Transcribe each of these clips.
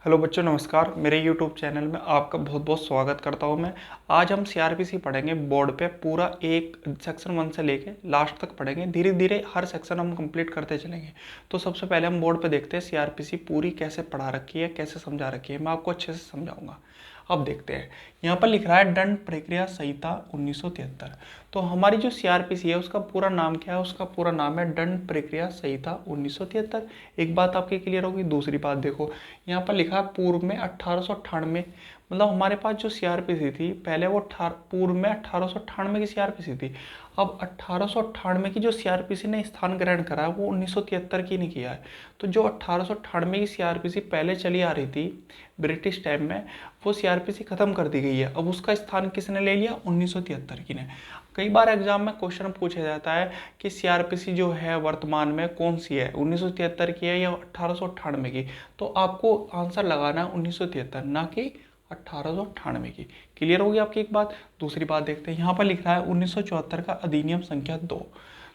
Hello बच्चों, नमस्कार। मेरे YouTube चैनल में आपका बहुत बहुत स्वागत करता हूं मैं। आज हम सीआरपीसी पढ़ेंगे बोर्ड पे। पूरा एक सेक्शन 1 से लेके लास्ट तक पढ़ेंगे। धीरे धीरे हर सेक्शन हम कंप्लीट करते चलेंगे। तो सबसे पहले हम बोर्ड पे देखते हैं सीआरपीसी पूरी कैसे पढ़ा रखी है, कैसे समझा रखी है। मैं आपको अच्छे से समझाऊंगा। अब देखते हैं, यहाँ पर लिख रहा है दंड प्रक्रिया संहिता 1973। तो हमारी जो सीआरपीसी है उसका पूरा नाम क्या है? उसका पूरा नाम है दंड प्रक्रिया संहिता 1973। एक बात आपकी क्लियर होगी। दूसरी बात देखो, यहाँ पर लिखा है पूर्व में 1898। मतलब हमारे पास जो सीआरपीसी थी पहले वो पूर्व में 1898 की सीआरपीसी थी। अब 1898 की जो सीआरपीसी ने स्थान ग्रहण करा है वो 1973 की नहीं किया है। तो जो 1898 की सीआरपीसी पहले चली आ रही थी ब्रिटिश टाइम में, वो सीआरपीसी खत्म कर दी गई है। अब उसका स्थान किसने ले लिया? 1973 की ने। कई बार एग्जाम में क्वेश्चन पूछा जाता है कि सीआरपीसी जो है वर्तमान में कौन सी है, 1973 की है या 1898 की। तो आपको आंसर लगाना है 1973, ना कि 1898 की। क्लियर होगी आपकी एक बात। दूसरी बात देखते हैं, यहाँ पर लिख रहा है 1974 का अधिनियम संख्या 2।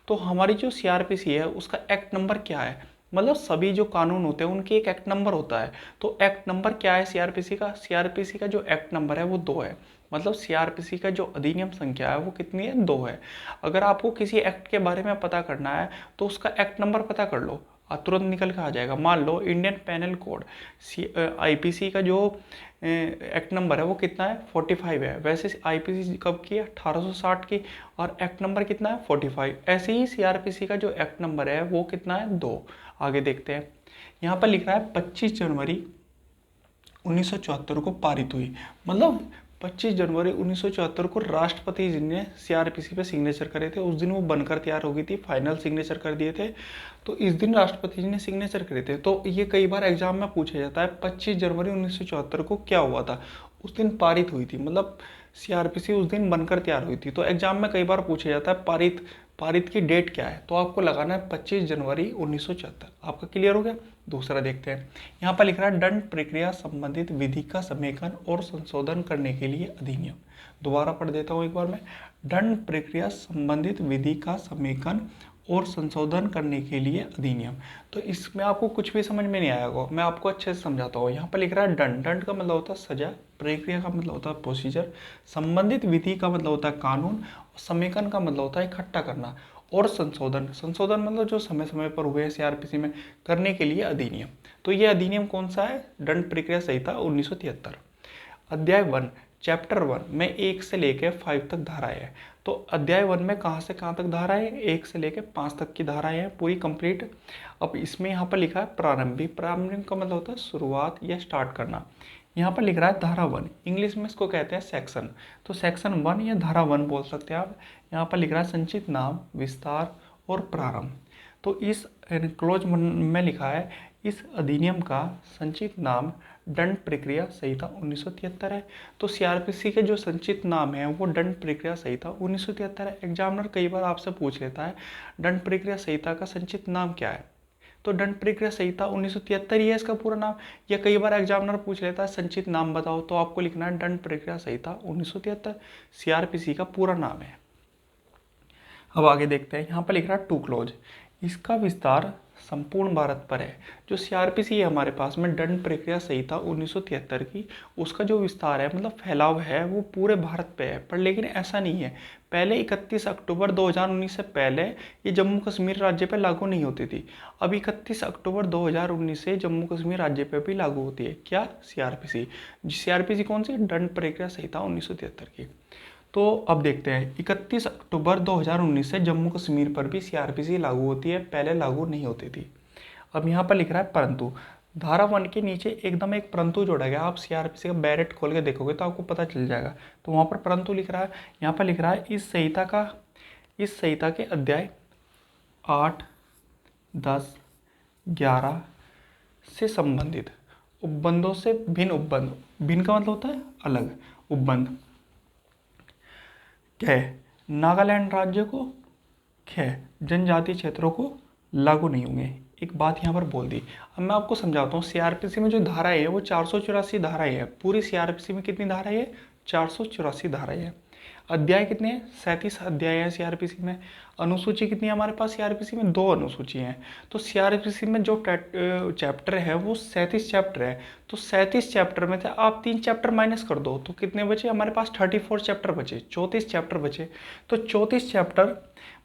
तो हमारी जो सीआरपीसी है उसका एक्ट नंबर क्या है? मतलब सभी जो कानून होते हैं उनकी एक एक्ट नंबर होता है। तो एक्ट नंबर क्या है सीआरपीसी का? सीआरपीसी का जो एक्ट नंबर है वो 2 है। मतलब सीआरपीसी का जो अधिनियम संख्या है वो कितनी है? 2 है। अगर आपको किसी एक्ट के बारे में पता करना है तो उसका एक्ट नंबर पता कर लो, तुरंत निकल के आ जाएगा। मान लो इंडियन पेनल कोड आईपीसी का जो एक्ट नंबर है वो कितना है? 45 है। वैसे आईपीसी कब की है? 1860 की। और एक्ट नंबर कितना है? 45। ऐसे ही सीआरपीसी का जो एक्ट नंबर है वो कितना है? 2। आगे देखते हैं, यहाँ पर लिख रहा है 25 जनवरी 1974 को पारित हुई। मतलब 25 जनवरी 1974 को राष्ट्रपति जी ने सीआरपीसी पे सिग्नेचर करे थे। उस दिन वो बनकर तैयार हो गई थी, फाइनल सिग्नेचर कर दिए थे। तो इस दिन राष्ट्रपति जी ने सिग्नेचर करे थे। तो ये कई बार एग्जाम में पूछा जाता है 25 जनवरी 1974 को क्या हुआ था? उस दिन पारित हुई थी। मतलब सीआरपीसी उस दिन बनकर तैयार हुई थी। तो एग्जाम में कई बार पूछा जाता है पारित पारित की डेट क्या है? तो आपको लगाना है 25 जनवरी 1974। आपका क्लियर हो गया। दूसरा देखते हैं, यहाँ पर लिख रहा है दंड प्रक्रिया संबंधित विधि का समेकन और संशोधन करने के लिए अधिनियम। दोबारा पढ़ देता हूँ एक बार मैं। दंड प्रक्रिया संबंधित विधि का समेकन और संशोधन करने के लिए अधिनियम। तो इसमें आपको कुछ भी समझ में नहीं आएगा, मैं आपको अच्छे से समझाता हूँ। यहाँ पर लिख रहा है दंड, दंड का मतलब होता है सजा, प्रक्रिया का मतलब होता है प्रोसीजर, संबंधित विधि का मतलब होता है कानून, और समेकन का मतलब होता है इकट्ठा करना, और संशोधन, संशोधन मतलब जो समय समय पर हुए सीआरपीसी में, करने के लिए अधिनियम। तो ये अधिनियम कौन सा है? दंड प्रक्रिया संहिता 1973। अध्याय 1 चैप्टर 1 में 1 से लेकर 5 तक धाराएं हैं। तो अध्याय 1 में कहाँ से कहाँ तक धाराएं हैं? 1 से लेकर 5 तक की धाराएं हैं पूरी कंप्लीट। अब इसमें यहाँ पर लिखा है प्रारंभिक। प्रारंभिक का मतलब होता है शुरुआत या स्टार्ट करना। यहाँ पर लिख रहा है धारा 1, इंग्लिश में इसको कहते हैं सेक्शन। तो सेक्शन 1 या धारा 1 बोल सकते हैं आप। यहाँ पर लिख रहा है संचित नाम, विस्तार और प्रारंभ। तो इस क्लोज में लिखा है इस अधिनियम का संचित नाम दंड प्रक्रिया संहिता 1973 है। तो सीआरपीसी के जो संचित नाम है वो दंड प्रक्रिया संहिता 1973 है। एग्जामिनर कई बार आपसे पूछ लेता है दंड प्रक्रिया संहिता का संचित नाम क्या है? तो दंड प्रक्रिया संहिता 1973 ही है इसका पूरा नाम। या कई बार एग्जामिनर पूछ लेता है संचित नाम बताओ, तो आपको लिखना है दंड प्रक्रिया संहिता 1973। सीआरपीसी का पूरा नाम है। अब आगे देखते हैं, यहाँ पर लिख रहा है टू क्लोज। इसका विस्तार संपूर्ण भारत पर है। जो सीआरपीसी है हमारे पास में दंड प्रक्रिया संहिता 1973 की, उसका जो विस्तार है मतलब फैलाव है वो पूरे भारत पे है। पर लेकिन ऐसा नहीं है, पहले 31 अक्टूबर 2019 से पहले ये जम्मू कश्मीर राज्य पे लागू नहीं होती थी। अब 31 अक्टूबर 2019 से जम्मू कश्मीर राज्य पे भी लागू होती है। क्या? सीआरपीसी। सीआरपीसी कौन सी? दंड प्रक्रिया संहिता 1973 की। तो अब देखते हैं, 31 अक्टूबर 2019 से जम्मू कश्मीर पर भी सीआरपीसी लागू होती है, पहले लागू नहीं होती थी। अब यहाँ पर लिख रहा है परंतु। धारा 1 के नीचे एकदम एक परंतु जोड़ा गया। आप सीआरपीसी का बैरेट खोल के देखोगे तो आपको पता चल जाएगा। तो वहाँ पर परंतु लिख रहा है। यहाँ पर लिख रहा है इस संहिता के अध्याय 8, 10, 11 से संबंधित उपबंधों से भिन्न उपबंध, भिन्न का मतलब होता है अलग, उपबंध ख नागालैंड राज्य को, ख जनजातीय क्षेत्रों को लागू नहीं होंगे। एक बात यहाँ पर बोल दी। अब मैं आपको समझाता हूँ, सीआरपीसी में जो धाराएं है वो 484 धाराएं हैं। पूरी सीआरपीसी में कितनी धाराएं हैं? 484 धाराएं हैं। अध्याय कितने हैं? 37 अध्याय हैं सीआरपीसी में। अनुसूची कितनी है हमारे पास सीआरपीसी में? 2 अनुसूची हैं। तो सीआरपीसी में जो चैप्टर है वो 37 चैप्टर है। तो 37 चैप्टर में से आप 3 चैप्टर माइनस कर दो तो कितने बचे हमारे पास? 34 चैप्टर बचे, 34 चैप्टर बचे। तो 34 चैप्टर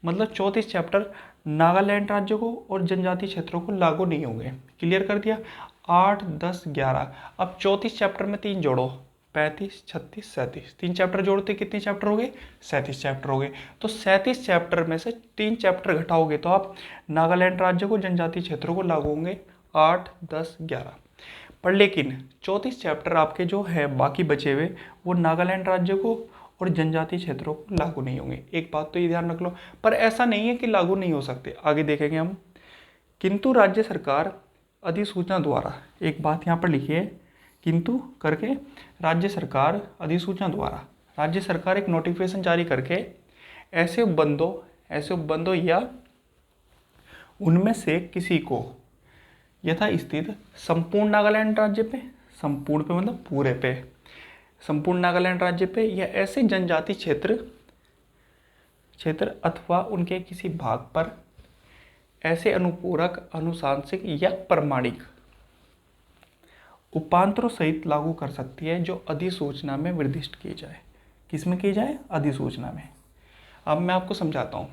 मतलब 34 चैप्टर नागालैंड राज्य को और जनजातीय क्षेत्रों को लागू नहीं होंगे। क्लियर कर दिया। 8, 10, 11। अब 34 चैप्टर में 3 जोड़ो, 35, 36, 37। 3 चैप्टर जोड़ते कितने चैप्टर हो गए? 37 चैप्टर हो गए। तो 37 चैप्टर में से 3 चैप्टर घटाओगे तो आप नागालैंड राज्य को जनजातीय क्षेत्रों को लागू होंगे 8, 10, 11। पर लेकिन 34 चैप्टर आपके जो है बाकी बचे हुए वो नागालैंड राज्य को और जनजातीय क्षेत्रों को लागू नहीं होंगे। एक बात तो ये ध्यान रख लो। पर ऐसा नहीं है कि लागू नहीं हो सकते, आगे देखेंगे हम। किंतु राज्य सरकार अधिसूचना द्वारा, एक बात यहाँ पर लिखी है किंतु करके, राज्य सरकार अधिसूचना द्वारा, राज्य सरकार एक नोटिफिकेशन जारी करके ऐसे उपबंधों या उनमें से किसी को यथा स्थित संपूर्ण नागालैंड राज्य पे, संपूर्ण पे मतलब पूरे पे, संपूर्ण नागालैंड राज्य पे या ऐसे जनजाति क्षेत्र अथवा उनके किसी भाग पर ऐसे अनुपूरक, अनुशांसिक या प्रमाणिक उपांतरों सहित लागू कर सकती है जो अधिसूचना में निर्दिष्ट की जाए। किसमें की जाए? अधिसूचना में। अब मैं आपको समझाता हूँ।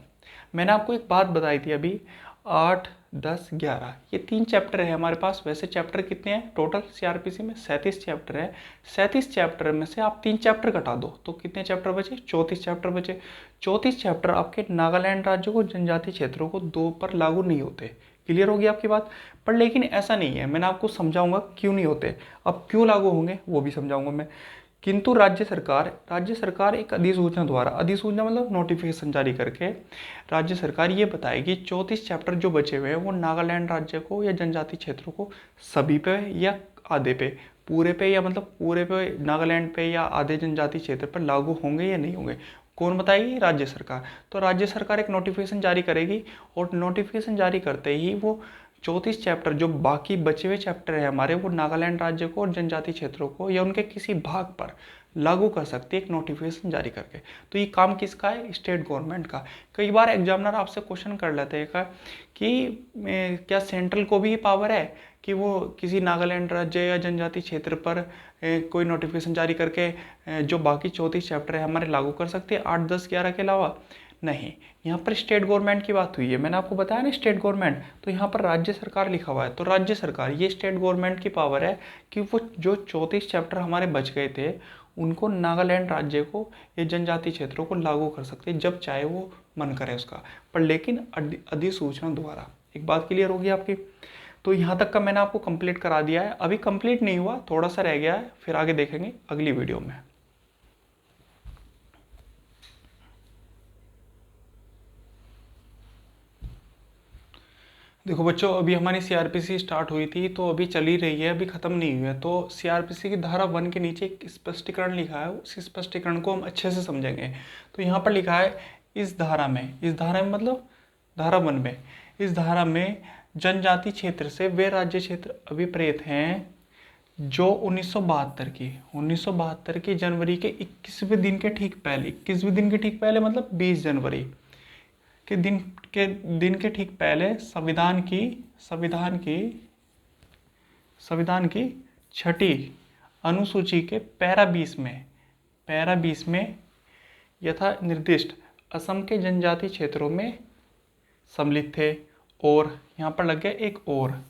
मैंने आपको एक बात बताई थी अभी, 8, 10, 11 ये 3 चैप्टर है हमारे पास। वैसे चैप्टर कितने हैं टोटल सीआरपीसी में? 37 चैप्टर है। 37 चैप्टर में से आप 3 चैप्टर घटा दो तो कितने चैप्टर बचे? 34 चैप्टर बचे। 34 चैप्टर आपके नागालैंड राज्य को, जनजातीय क्षेत्रों को 2 पर लागू नहीं होते। क्लियर होगी आपकी बात? पर लेकिन ऐसा नहीं है, मैंने आपको समझाऊंगा क्यों नहीं होते। अब क्यों लागू होंगे वो भी समझाऊंगा मैं। किंतु राज्य सरकार एक अधिसूचना द्वारा, अधिसूचना मतलब नोटिफिकेशन जारी करके राज्य सरकार ये बताएगी 34 चैप्टर जो बचे हुए हैं वो नागालैंड राज्य को या जनजातीय क्षेत्रों को सभी पे या आधे पे, पूरे पे या मतलब पूरे पे नागालैंड पे या आधे जनजातीय क्षेत्र पर लागू होंगे या नहीं होंगे। कौन बताएगी? राज्य सरकार। तो राज्य सरकार एक नोटिफिकेशन जारी करेगी और नोटिफिकेशन जारी करते ही वो 34 चैप्टर जो बाकी बचे हुए चैप्टर है हमारे वो नागालैंड राज्य को और जनजातीय क्षेत्रों को या उनके किसी भाग पर लागू कर सकती है एक नोटिफिकेशन जारी करके। तो ये काम किसका है? स्टेट गवर्नमेंट का। कई बार एग्जामिनर आपसे क्वेश्चन कर लेते हैं कि क्या सेंट्रल को भी पावर है कि वो किसी नागालैंड राज्य या जनजातीय क्षेत्र पर कोई नोटिफिकेशन जारी करके जो बाकी 34 चैप्टर है हमारे लागू कर सकती है 8, 10, 11 के अलावा? नहीं, यहाँ पर स्टेट गवर्नमेंट की बात हुई है। मैंने आपको बताया ना स्टेट गवर्नमेंट, तो यहाँ पर राज्य सरकार लिखा हुआ है। तो राज्य सरकार ये स्टेट गवर्नमेंट की पावर है कि वो जो 34 चैप्टर हमारे बच गए थे उनको नागालैंड राज्य को या जनजातीय क्षेत्रों को लागू कर सकते हैं जब चाहे वो मन करे उसका, पर लेकिन अधिसूचना द्वारा। एक बात क्लियर होगी आपकी? तो यहाँ तक का मैंने आपको कंप्लीट करा दिया है। अभी कंप्लीट नहीं हुआ, थोड़ा सा रह गया है, फिर आगे देखेंगे अगली वीडियो में। देखो बच्चों, अभी हमारी सीआरपीसी स्टार्ट हुई थी तो अभी चल ही रही है, अभी ख़त्म नहीं हुई है। तो सीआरपीसी की धारा 1 के नीचे एक स्पष्टीकरण लिखा है, उस स्पष्टीकरण को हम अच्छे से समझेंगे। तो यहाँ पर लिखा है इस धारा में मतलब धारा 1 में, इस धारा में जनजाति क्षेत्र से वे राज्य क्षेत्र अभिप्रेत हैं जो 1972 की जनवरी के 21वें दिन के ठीक पहले, 21वें दिन के ठीक पहले मतलब 20 जनवरी के दिन के ठीक पहले संविधान की छठी अनुसूची के पैरा 20 में यथा निर्दिष्ट असम के जनजातीय क्षेत्रों में सम्मिलित थे। और यहाँ पर लग गया एक और,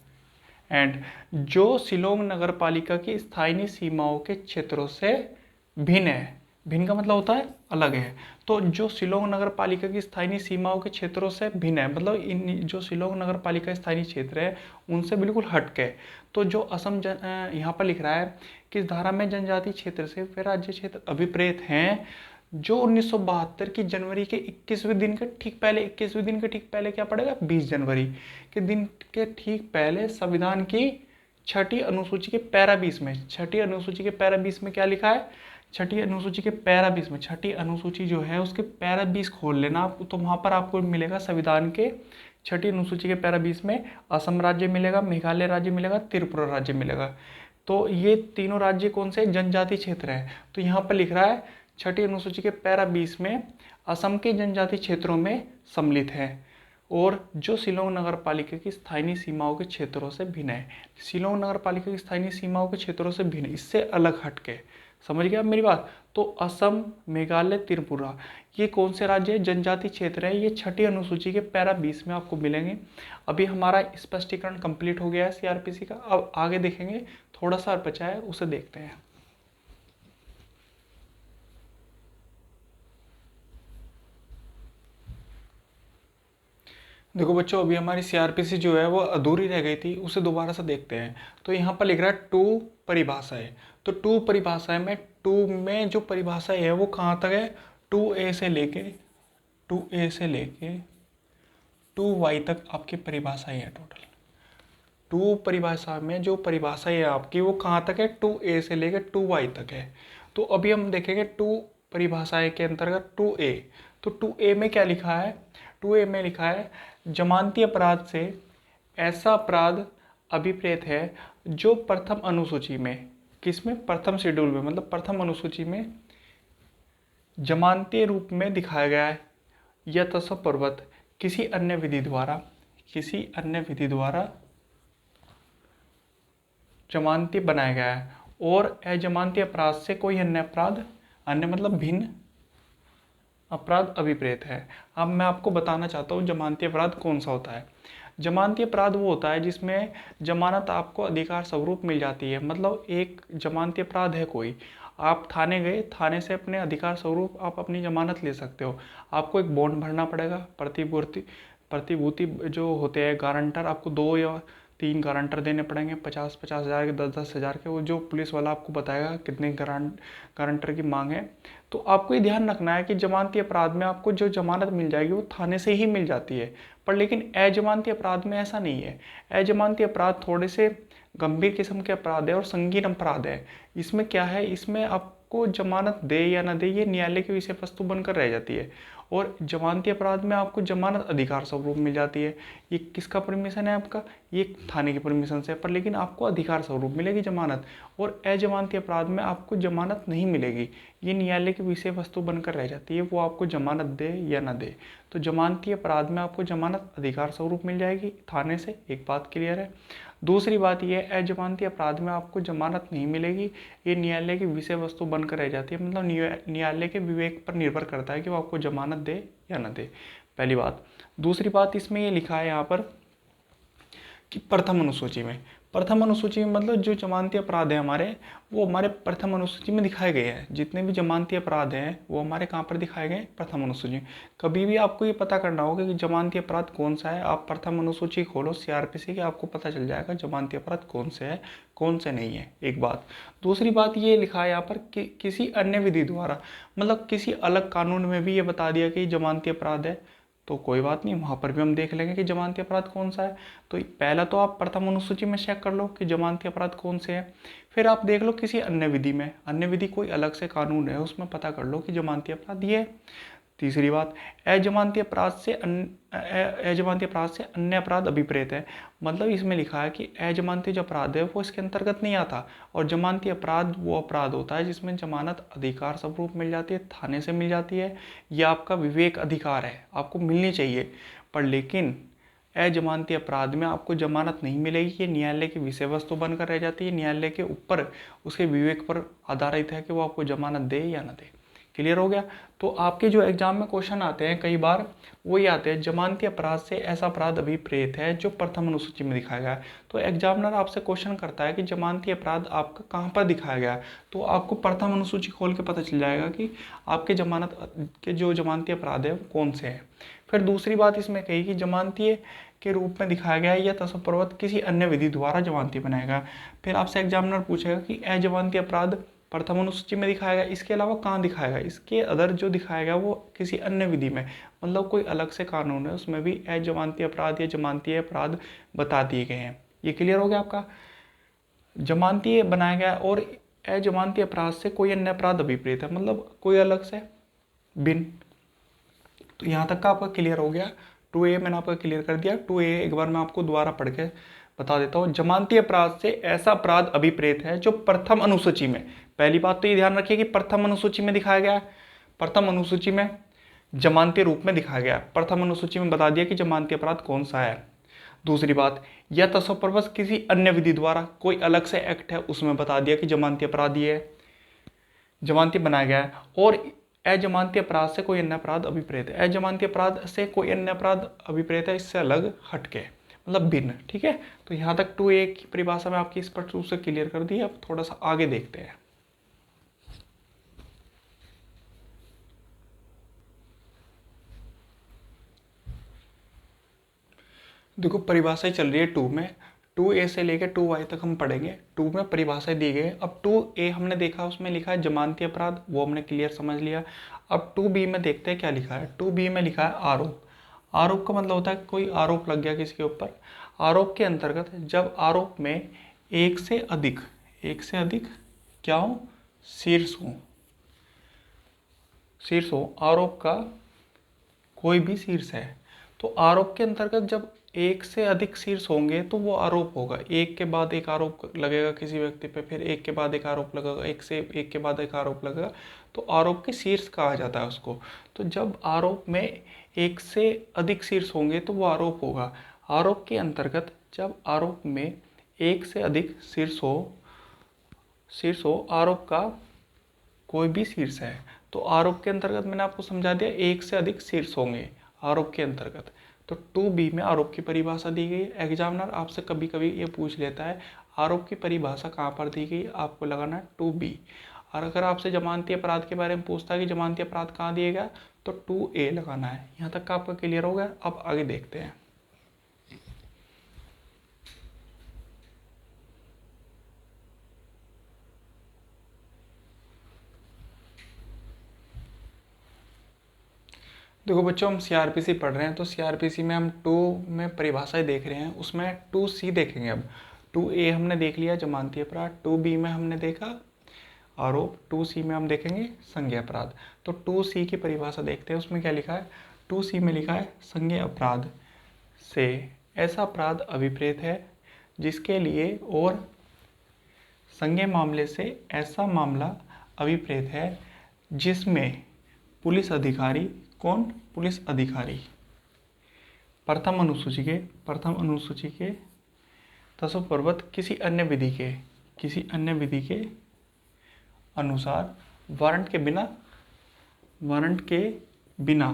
एंड जो शिलोंग नगर पालिका की स्थानीय सीमाओं के क्षेत्रों से भिन्न है। भिन्न का मतलब होता है अलग है। तो जो शिलोंग नगर पालिका की स्थानीय सीमाओं के क्षेत्रों से भिन्न है मतलब इन जो शिलोंग नगर पालिका स्थानीय क्षेत्र है उनसे बिल्कुल हटके। तो जो असम यहाँ पर लिख रहा है कि इस धारा में जनजातीय क्षेत्र से वे राज्य क्षेत्र अभिप्रेत हैं जो 1972 की जनवरी के 21वें दिन के ठीक पहले, 21वें दिन के ठीक पहले क्या पड़ेगा? 20 जनवरी के दिन के ठीक पहले संविधान की छठी अनुसूची के पैरा 20 में, छठी अनुसूची के पैरा 20 में क्या लिखा है? छठी अनुसूची के पैरा 20 में, छठी अनुसूची जो है उसके पैरा 20 खोल लेना आप, तो वहाँ पर आपको मिलेगा संविधान के छठी अनुसूची के पैरा 20 में असम राज्य मिलेगा, मेघालय राज्य मिलेगा, त्रिपुरा राज्य मिलेगा। तो ये तीनों राज्य कौन से? जनजातीय क्षेत्र है। तो यहाँ पर लिख रहा है छठी अनुसूची के पैरा 20 में असम के जनजातीय क्षेत्रों में सम्मिलित है और जो शिलोंग नगर पालिका की स्थानीय सीमाओं के क्षेत्रों से भिन्न है। शिलोंग नगर पालिका की स्थानीय सीमाओं के क्षेत्रों से भिन्न, इससे अलग हटके। समझ गया आप मेरी बात? तो असम, मेघालय, त्रिपुरा, ये कौन से राज्य है? जनजातीय क्षेत्र है। ये छठी अनुसूची के पैरा 20 में आपको मिलेंगे। अभी हमारा स्पष्टीकरण कंप्लीट हो गया है सीआरपीसी का। अब आगे देखेंगे, थोड़ा सा बचा है, उसे देखते हैं। देखो बच्चों, अभी हमारी सीआरपीसी जो है वो अधूरी रह गई थी, उसे दोबारा से देखते हैं। तो यहाँ पर लिख रहा है टू परिभाषाएं। तो टू परिभाषाएं में, टू में जो परिभाषाएं है वो कहाँ तक है? 2A से लेके 2A से लेके 2Y तक आपकी परिभाषाएं है टोटल। टू परिभाषा में जो परिभाषा है आपकी वो कहाँ तक है? 2A से लेकर 2Y तक है। तो अभी हम देखेंगे टू परिभाषाएं के अंतर्गत 2A। तो 2A में क्या लिखा है? 2A में लिखा है जमानती अपराध से ऐसा अपराध अभिप्रेत है जो प्रथम अनुसूची में, किसमें? प्रथम शेड्यूल में, मतलब प्रथम अनुसूची में जमानती रूप में दिखाया गया है या तत्पूर्वक किसी अन्य विधि द्वारा जमानती बनाया गया है और अजमानती अपराध से कोई अन्य अपराध, अन्य मतलब भिन्न अपराध अभिप्रेत है। अब मैं आपको बताना चाहता हूँ जमानती अपराध कौन सा होता है। जमानती अपराध वो होता है जिसमें जमानत आपको अधिकार स्वरूप मिल जाती है। मतलब एक जमानती अपराध है कोई, आप थाने गए, थाने से अपने अधिकार स्वरूप आप अपनी जमानत ले सकते हो। आपको एक बॉन्ड भरना पड़ेगा, प्रतिभूति जो होते हैं गारंटर, आपको 2 या 3 गारंटर देने पड़ेंगे, 50-50 हज़ार के, 10-10 हज़ार के। वो जो पुलिस वाला आपको बताएगा कितने गारंटर की मांग है। तो आपको ये ध्यान रखना है कि जमानती अपराध में आपको जो जमानत मिल जाएगी वो थाने से ही मिल जाती है। पर लेकिन अजमानती अपराध में ऐसा नहीं है। अजमानती अपराध थोड़े से गंभीर किस्म के अपराध है और संगीन अपराध है। इसमें क्या है? इसमें आपको जमानत दे या ना दे ये न्यायालय की विषय वस्तु बनकर रह जाती है। और जमानती अपराध में आपको जमानत अधिकार स्वरूप मिल जाती है। ये किसका परमिशन है आपका? ये थाने की परमिशन से, पर लेकिन आपको अधिकार स्वरूप मिलेगी जमानत। और अजमानती अपराध में आपको जमानत नहीं मिलेगी, ये न्यायालय की विषय वस्तु बनकर रह जाती है, वो आपको जमानत दे या ना दे। तो जमानती अपराध में आपको जमानत अधिकार स्वरूप मिल जाएगी थाने से, एक बात क्लियर है। दूसरी बात यह है, अजमानती अपराध में आपको जमानत नहीं मिलेगी, ये न्यायालय की विषय वस्तु बनकर रह जाती है। मतलब न्यायालय के विवेक पर निर्भर करता है कि वो आपको जमानत दे या ना दे, पहली बात। दूसरी बात इसमें ये लिखा है यहाँ पर कि प्रथम अनुसूची में मतलब जो जमानती अपराध है हमारे, वो हमारे प्रथम अनुसूची में दिखाए गए हैं। जितने भी जमानती अपराध हैं वो हमारे कहाँ पर दिखाए गए? प्रथम अनुसूची। कभी भी आपको ये पता करना होगा कि जमानती अपराध कौन सा है, आप प्रथम अनुसूची खोलो सीआरपीसी की, आपको पता चल जाएगा जमानती अपराध कौन से है, कौन से नहीं है, एक बात। दूसरी बात ये लिखा है यहाँ पर कि किसी अन्य विधि द्वारा, मतलब किसी अलग कानून में भी ये बता दिया कि जमानती अपराध है, तो कोई बात नहीं, वहाँ पर भी हम देख लेंगे कि जमानती अपराध कौन सा है। तो पहला तो आप प्रथम अनुसूची में चेक कर लो कि जमानती अपराध कौन से हैं। फिर आप देख लो किसी अन्य विधि में, अन्य विधि कोई अलग से कानून है उसमें पता कर लो कि जमानती अपराध ये है। तीसरी बात, अजमानती अपराध से अन्य अपराध अभिप्रेत है। मतलब इसमें लिखा है कि अजमानती जो अपराध है वो इसके अंतर्गत नहीं आता, और जमानती अपराध वो अपराध होता है जिसमें जमानत अधिकार स्वरूप मिल जाती है, थाने से मिल जाती है, यह आपका विवेक अधिकार है, आपको मिलनी चाहिए। पर लेकिन अजमानती अपराध में आपको जमानत नहीं मिलेगी, ये न्यायालय की विषय वस्तु बनकर रह जाती है, न्यायालय के ऊपर उसके विवेक पर आधारित है कि वो आपको जमानत दे या ना दे। क्लियर हो गया? तो आपके जो एग्जाम में क्वेश्चन आते हैं कई बार वो ये आते हैं, जमानती अपराध से ऐसा अपराध अभिप्रेत है जो प्रथम अनुसूची में दिखाया गया है। तो एग्जामिनर आपसे क्वेश्चन करता है कि जमानती अपराध आपका कहाँ पर दिखाया गया है, तो आपको प्रथम अनुसूची खोल के पता चल जाएगा कि आपके जमानत के जो जमानती अपराध है वो कौन से हैं। फिर दूसरी बात इसमें कही कि जमानती के रूप में दिखाया गया है या तत्पूर्वक किसी अन्य विधि द्वारा जमानती बनाया गया। फिर आपसे एग्जामिनर पूछेगा कि अजमानती अपराध प्रथम अनुसूची में दिखाएगा, इसके अलावा कहाँ दिखाएगा, इसके अदर जो दिखाएगा वो किसी अन्य विधि में, मतलब कोई अलग से कानून है उसमें भी अजमानती अपराध या जमानती अपराध बता दिए गए हैं। ये क्लियर हो गया आपका? जमानती बनाया गया और अजमानती अपराध से कोई अन्य अपराध अभिप्रेत है, मतलब कोई अलग से भिन्न। तो यहाँ तक का आपका क्लियर हो गया 2A मैंने आपका क्लियर कर दिया। 2A एक बार मैं आपको दोबारा पढ़ के बता देता हूँ। जमानती अपराध से ऐसा अपराध अभिप्रेत है जो प्रथम अनुसूची में, पहली बात तो ये ध्यान रखिए कि प्रथम अनुसूची में दिखाया गया है, प्रथम अनुसूची में जमानती रूप में दिखाया गया है, प्रथम अनुसूची में बता दिया कि जमानती अपराध कौन सा है। दूसरी बात, यह तत्समर्पक किसी अन्य विधि द्वारा कोई अलग से एक्ट है उसमें बता दिया कि जमानती अपराध ये है, जमानती बनाया गया है। और अजमानती अपराध से कोई अन्य अपराध अभिप्रेत है, अजमानती अपराध से कोई अन्य अपराध अभिप्रेत है, इससे अलग हटके, मतलब भिन्न। ठीक है, तो यहाँ तक 2A की परिभाषा में आपकी स्पष्ट रूप से क्लियर कर दी। अब थोड़ा सा आगे देखते हैं। देखो परिभाषाएं चल रही है 2 में, 2A से लेकर 2Y तक हम पढ़ेंगे। 2 में परिभाषाएं दी गई है। अब 2A हमने देखा, उसमें लिखा है जमानती अपराध, वो हमने क्लियर समझ लिया। अब 2B में देखते हैं क्या लिखा है। 2B में लिखा है आरोप। आरोप का मतलब होता है कोई आरोप लग गया किसी के ऊपर। आरोप के अंतर्गत जब आरोप में एक से अधिक क्या हो, शीर्ष हो, आरोप का कोई भी शीर्ष है, तो आरोप के अंतर्गत जब एक से अधिक शीर्ष होंगे तो वो आरोप होगा। एक के बाद एक आरोप लगेगा किसी व्यक्ति पे, फिर एक के बाद एक आरोप लगेगा, एक के बाद एक आरोप लगेगा, तो आरोप के शीर्ष कहा जाता है उसको। तो जब आरोप में एक से अधिक शीर्ष होंगे तो वो आरोप होगा। आरोप के अंतर्गत जब आरोप में एक से अधिक शीर्ष हो, आरोप का कोई भी शीर्ष है, तो आरोप के अंतर्गत मैंने आपको समझा दिया एक से अधिक शीर्ष होंगे आरोप के अंतर्गत। तो 2B में आरोप की परिभाषा दी गई। एग्जामिनर आपसे कभी कभी ये पूछ लेता है आरोप की परिभाषा कहाँ पर दी गई, आपको लगाना है 2B। और अगर आपसे जमानती अपराध के बारे में पूछता है कि जमानती अपराध कहाँ दिया गया, तो 2A लगाना है। यहाँ तक का आपका क्लियर हो गया। अब आगे देखते हैं। देखो बच्चों, हम CRPC पढ़ रहे हैं, तो CRPC में हम 2 में परिभाषाएं देख रहे हैं, उसमें 2C देखेंगे। अब 2A हमने देख लिया जमानती अपराध, 2B में हमने देखा आरोप, 2C में हम देखेंगे संज्ञेय अपराध। तो 2C की परिभाषा देखते हैं, उसमें क्या लिखा है। 2C में लिखा है संज्ञेय अपराध से ऐसा अपराध अभिप्रेत है जिसके लिए, और संज्ञेय मामले से ऐसा मामला अभिप्रेत है जिसमें पुलिस अधिकारी, कौन, पुलिस अधिकारी प्रथम अनुसूची के तत्समर्पक किसी अन्य विधि के अनुसार वारंट के बिना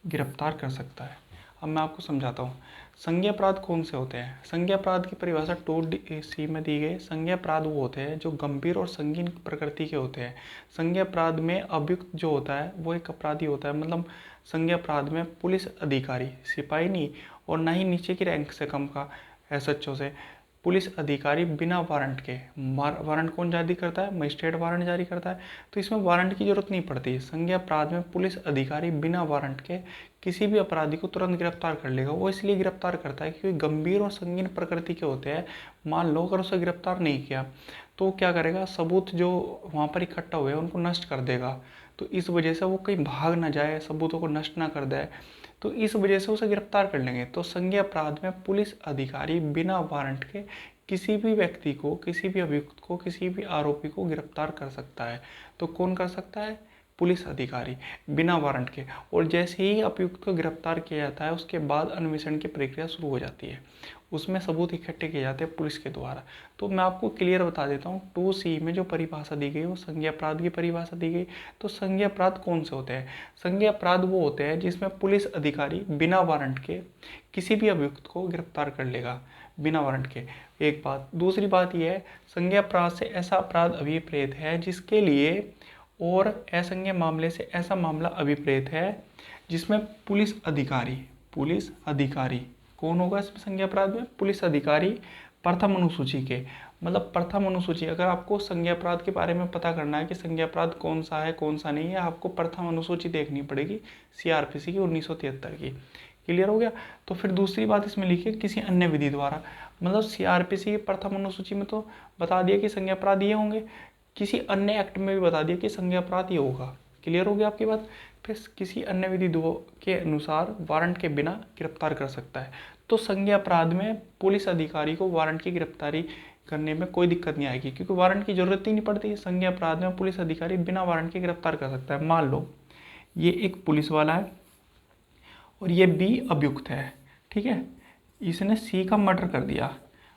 गिरफ्तार कर सकता है। अब मैं आपको समझाता हूँ संज्ञेय अपराध कौन से होते हैं। संज्ञेय अपराध की परिभाषा 2C में दी गई। संज्ञेय अपराध वो होते हैं जो गंभीर और संगीन प्रकृति के होते हैं। संज्ञेय अपराध में अभियुक्त जो होता है वो एक अपराधी होता है, मतलब संज्ञेय अपराध में पुलिस अधिकारी, सिपाही नहीं और ना ही नीचे की रैंक से कम का SHO से, पुलिस अधिकारी बिना वारंट के, वारंट कौन जारी करता है, मजिस्ट्रेट वारंट जारी करता है, तो इसमें वारंट की जरूरत नहीं पड़ती। संज्ञेय अपराध में पुलिस अधिकारी बिना वारंट के किसी भी अपराधी को तुरंत गिरफ्तार कर लेगा। वो इसलिए गिरफ्तार करता है क्योंकि गंभीर और संगीन प्रकृति के होते हैं। मान लो अगर उसे गिरफ्तार नहीं किया तो क्या करेगा, सबूत जो वहाँ पर इकट्ठा हुए हैं उनको नष्ट कर देगा। तो इस वजह से वो कहीं भाग ना जाए, सबूतों को नष्ट ना कर दे, तो इस वजह से उसे गिरफ्तार कर लेंगे। तो संज्ञेय अपराध में पुलिस अधिकारी बिना वारंट के किसी भी व्यक्ति को, किसी भी अभियुक्त को, किसी भी आरोपी को गिरफ्तार कर सकता है। तो कौन कर सकता है, पुलिस अधिकारी बिना वारंट के। और जैसे ही अभियुक्त को गिरफ्तार किया जाता है उसके बाद अन्वेषण की प्रक्रिया शुरू हो जाती है, उसमें सबूत इकट्ठे किए जाते हैं पुलिस के द्वारा। तो मैं आपको क्लियर बता देता हूँ 2C में जो परिभाषा दी गई वो संज्ञेय अपराध की परिभाषा दी गई। तो संज्ञेय अपराध कौन से होते हैं, संज्ञेय अपराध वो होते हैं जिसमें पुलिस अधिकारी बिना वारंट के किसी भी अभियुक्त को गिरफ्तार कर लेगा, बिना वारंट के। एक बात, दूसरी बात यह है संज्ञेय अपराध से ऐसा अपराध अभिप्रेत है जिसके लिए, और असंज्ञेय मामले से ऐसा मामला अभिप्रेत है जिसमें पुलिस अधिकारी कौन होगा इसमें संज्ञेय अपराध में, पुलिस अधिकारी प्रथम अनुसूची के, मतलब प्रथम अनुसूची। अगर आपको संज्ञेय अपराध के बारे में पता करना है कि संज्ञेय अपराध कौन सा है कौन सा नहीं है, आपको प्रथम अनुसूची देखनी पड़ेगी CRPC की 1973 की। क्लियर हो गया। तो फिर दूसरी बात इसमें लिखिए किसी अन्य विधि द्वारा, मतलब CRPC की प्रथम अनुसूची में तो बता दिया कि संज्ञेय अपराध ये होंगे, किसी अन्य एक्ट में भी बता दिया कि संज्ञेय अपराध ये होगा। क्लियर हो गया आपकी बात। फिर किसी अन्य विधि दो के अनुसार वारंट के बिना गिरफ्तार कर सकता है। तो संज्ञेय अपराध में पुलिस अधिकारी को वारंट की गिरफ्तारी करने में कोई दिक्कत नहीं आएगी, क्योंकि वारंट की जरूरत ही नहीं पड़ती। संज्ञेय अपराध में पुलिस अधिकारी बिना वारंट के गिरफ्तार कर सकता है। मान लो ये एक पुलिस वाला है और ये बी अभियुक्त है, ठीक है। इसने सी का मर्डर कर दिया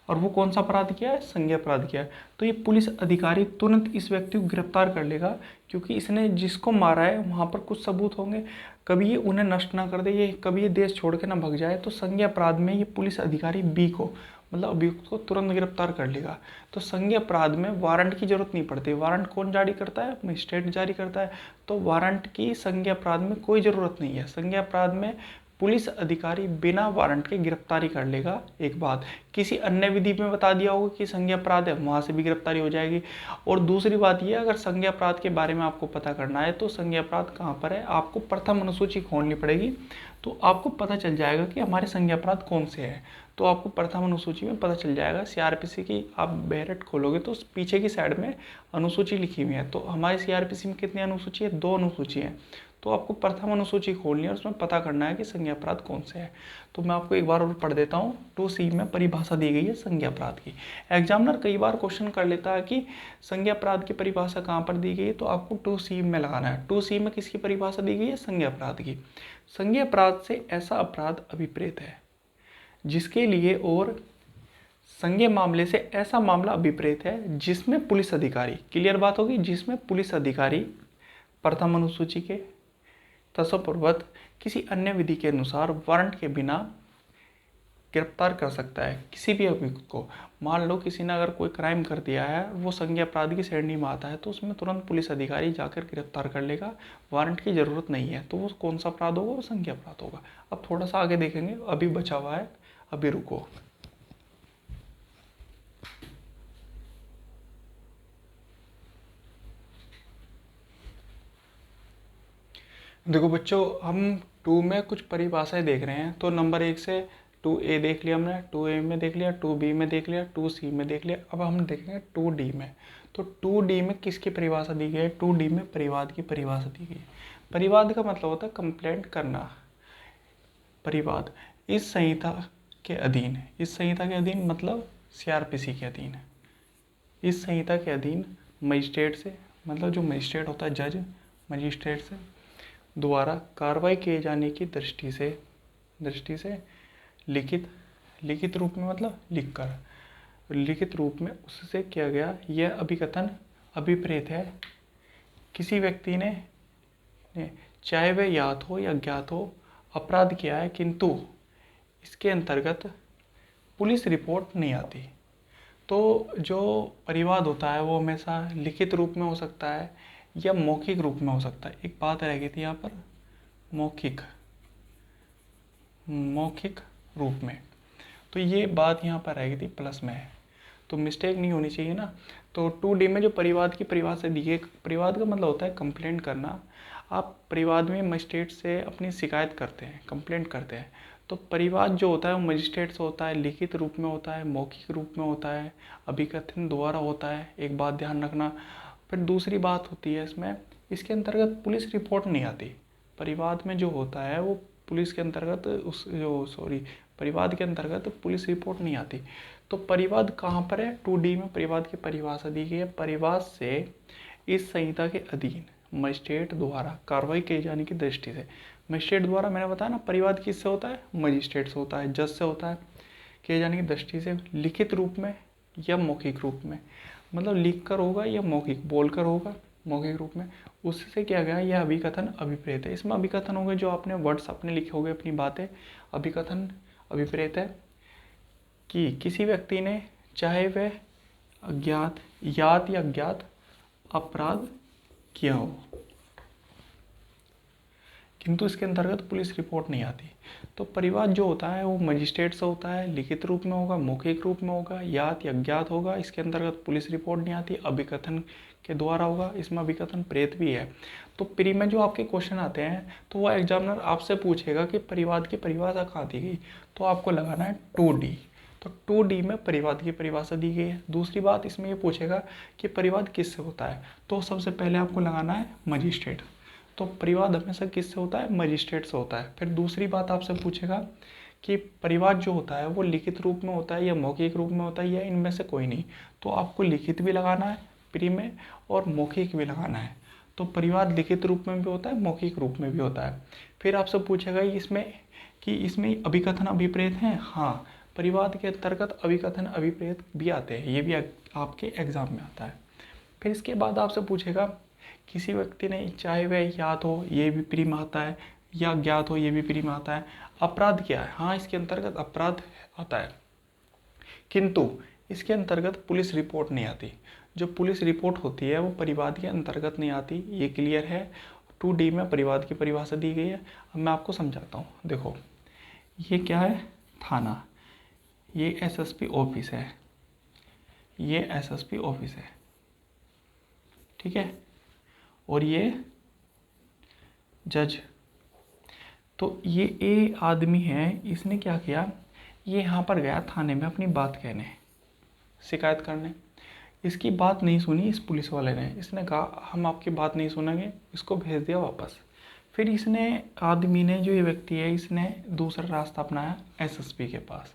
और वो कौन सा अपराध किया है? संज्ञेय अपराध किया है। तो ये पुलिस अधिकारी तुरंत इस व्यक्ति को गिरफ्तार कर लेगा, क्योंकि इसने जिसको मारा है वहाँ पर कुछ सबूत होंगे, कभी ये उन्हें नष्ट ना कर दे, ये कभी ये देश छोड़ के ना भग जाए। तो संज्ञेय अपराध में ये पुलिस अधिकारी बी को, मतलब अभियुक्त को, तुरंत गिरफ्तार कर लेगा। तो संज्ञेय अपराध में वारंट की जरूरत नहीं पड़ती। वारंट कौन जारी करता है? मजिस्ट्रेट जारी करता है। तो वारंट की संज्ञेय अपराध में कोई ज़रूरत नहीं है। संज्ञेय अपराध में पुलिस अधिकारी बिना वारंट के गिरफ्तारी कर लेगा। एक बात, किसी अन्य विधि में बता दिया होगा कि संज्ञेय अपराध है, वहाँ से भी गिरफ्तारी हो जाएगी। और दूसरी बात यह, अगर संज्ञेय अपराध के बारे में आपको पता करना है तो संज्ञेय अपराध कहाँ पर है, आपको प्रथम अनुसूची खोलनी पड़ेगी, तो आपको पता चल जाएगा कि हमारे संज्ञेय अपराध कौन से हैं। तो आपको प्रथम अनुसूची में पता चल जाएगा। सीआरपीसी की आप बैरेट खोलोगे तो पीछे की साइड में अनुसूची लिखी हुई है। तो हमारी सीआरपीसी में कितनी अनुसूची है? 2 अनुसूची है। तो आपको प्रथम अनुसूची खोलनी है और उसमें पता करना है कि संज्ञेय अपराध कौन से है। तो मैं आपको एक बार और पढ़ देता हूँ। 2C में परिभाषा दी गई है संज्ञेय अपराध की। एग्जामिनर कई बार क्वेश्चन कर लेता है कि संज्ञेय अपराध की परिभाषा कहाँ पर दी गई है, तो आपको 2C में लगाना है। 2C में किसकी परिभाषा दी गई है? संज्ञेय अपराध की। संज्ञेय अपराध से ऐसा अपराध अभिप्रेत है जिसके लिए, और संज्ञेय मामले से ऐसा मामला अभिप्रेत है जिसमें पुलिस अधिकारी, क्लियर बात होगी, जिसमें पुलिस अधिकारी प्रथम अनुसूची के तत्पूर्वक किसी अन्य विधि के अनुसार वारंट के बिना गिरफ्तार कर सकता है किसी भी अभियुक्त को। मान लो किसी ने अगर कोई क्राइम कर दिया है, वो संज्ञेय अपराध की श्रेणी में आता है, तो उसमें तुरंत पुलिस अधिकारी जाकर गिरफ्तार कर लेगा, वारंट की जरूरत नहीं है। तो वो कौन सा अपराध होगा? वो संज्ञेय अपराध होगा। अब थोड़ा सा आगे देखेंगे, अभी बचा हुआ है, अभी रुको। देखो बच्चों, हम 2 में कुछ परिभाषाएं देख रहे हैं। तो नंबर 1 से 2A देख लिया हमने, 2A में देख लिया, 2B में देख लिया, 2C में देख लिया। अब हम देखेंगे 2D में। तो 2D में किसकी परिभाषा दी गई है? 2D में परिवाद की परिभाषा दी गई है। परिवाद का मतलब होता है कंप्लेंट करना। परिवाद इस संहिता के अधीन है। इस संहिता के अधीन मतलब सीआरपीसी के अधीन है। इस संहिता के अधीन मजिस्ट्रेट से, मतलब जो मजिस्ट्रेट होता है, जज, मजिस्ट्रेट से द्वारा कार्रवाई किए जाने की दृष्टि से लिखित रूप में, मतलब लिखित रूप में उससे किया गया यह अभिकथन अभिप्रेत है। किसी व्यक्ति ने चाहे वह ज्ञात हो या अज्ञात हो अपराध किया है, किंतु इसके अंतर्गत पुलिस रिपोर्ट नहीं आती। तो जो परिवाद होता है वो हमेशा लिखित रूप में हो सकता है या मौखिक रूप में हो सकता है। एक बात रह गई थी यहाँ पर, मौखिक रूप में। तो ये बात यहाँ पर रह गई थी, प्लस में है, तो मिस्टेक नहीं होनी चाहिए ना। तो 2D में जो परिवाद की परिभाषा दी है, परिवाद का मतलब होता है कंप्लेंट करना। आप परिवाद में मजिस्ट्रेट से अपनी शिकायत करते हैं, कंप्लेंट करते हैं। तो परिवाद जो होता है वो मजिस्ट्रेट से होता है, लिखित रूप में होता है, मौखिक रूप में होता है, अभिकथन द्वारा होता है। एक बात ध्यान रखना। फिर दूसरी बात होती है इसमें, इसके अंतर्गत पुलिस रिपोर्ट नहीं आती। परिवाद में जो होता है वो पुलिस के अंतर्गत परिवाद के अंतर्गत पुलिस रिपोर्ट नहीं आती। तो परिवाद कहाँ पर है? 2D में परिवाद की परिभाषा दी गई है। परिवाद से इस संहिता के अधीन मजिस्ट्रेट द्वारा कार्रवाई किए जाने की दृष्टि से, मजिस्ट्रेट द्वारा, मैंने बताया ना, परिवाद किससे होता है? मजिस्ट्रेट से होता है, जज से होता है, किए जाने की दृष्टि से लिखित रूप में या मौखिक रूप में, मतलब लिख कर होगा या मौखिक बोलकर होगा, मौखिक रूप में, उससे क्या गया यह अभिकथन अभिप्रेत है। इसमें अभिकथन होंगे जो आपने वर्ड्स अपने लिखे होंगे, अपनी बातें। अभिकथन अभिप्रेत है कि किसी व्यक्ति ने, चाहे वह ज्ञात या अज्ञात अपराध किया हो, किंतु इसके अंतर्गत पुलिस रिपोर्ट नहीं आती। तो परिवाद जो होता है वो मजिस्ट्रेट से होता है, लिखित रूप में होगा, मौखिक रूप में होगा, ज्ञात या अज्ञात होगा, इसके अंतर्गत पुलिस रिपोर्ट नहीं आती, अभिकथन के द्वारा होगा। इसमें अभिकथन प्रेत भी है। तो प्री में जो आपके क्वेश्चन आते हैं तो वह एग्जामिनर आपसे पूछेगा कि परिवाद की परिभाषा कहाँ दी गई, तो आपको लगाना है 2D। तो 2D में परिवाद की परिभाषा दी गई है। दूसरी बात इसमें ये पूछेगा कि परिवाद किससे होता है, तो सबसे पहले आपको लगाना है मजिस्ट्रेट। तो परिवाद हमेशा किससे होता है? मजिस्ट्रेट से होता है। फिर दूसरी बात आपसे पूछेगा कि परिवाद जो होता है वो लिखित रूप में होता है या मौखिक रूप में होता है या इनमें से कोई नहीं। तो आपको लिखित भी लगाना है प्री में और मौखिक भी लगाना है। तो परिवाद लिखित रूप में भी होता है, मौखिक रूप में भी होता है। फिर आपसे पूछेगा इसमें अभिकथन अभिप्रेत हैं। हाँ, परिवाद के अंतर्गत अभिकथन अभिप्रेत भी आते हैं, ये भी आपके एग्जाम में आता है। फिर इसके बाद आपसे पूछेगा किसी व्यक्ति ने, चाहे वह याद हो ये भी प्री में आता है या ज्ञात हो ये भी प्री में आता है, अपराध क्या है? हाँ, इसके अंतर्गत अपराध आता है, किंतु इसके अंतर्गत पुलिस रिपोर्ट नहीं आती। जो पुलिस रिपोर्ट होती है वो परिवाद के अंतर्गत नहीं आती, ये क्लियर है। 2D में परिवाद की परिभाषा दी गई है। अब मैं आपको समझाता हूँ। देखो, ये क्या है? थाना। ये एसएसपी ऑफिस है, ये एसएसपी ऑफिस है, ठीक है। और ये जज। तो ये ए आदमी है, इसने क्या किया? ये यहाँ पर गया थाने में अपनी बात कहने, शिकायत करने। इसकी बात नहीं सुनी इस पुलिस वाले ने, इसने कहा हम आपकी बात नहीं सुनेंगे, इसको भेज दिया वापस। फिर इसने, आदमी ने, जो ये व्यक्ति है, इसने दूसरा रास्ता अपनाया एसएसपी के पास।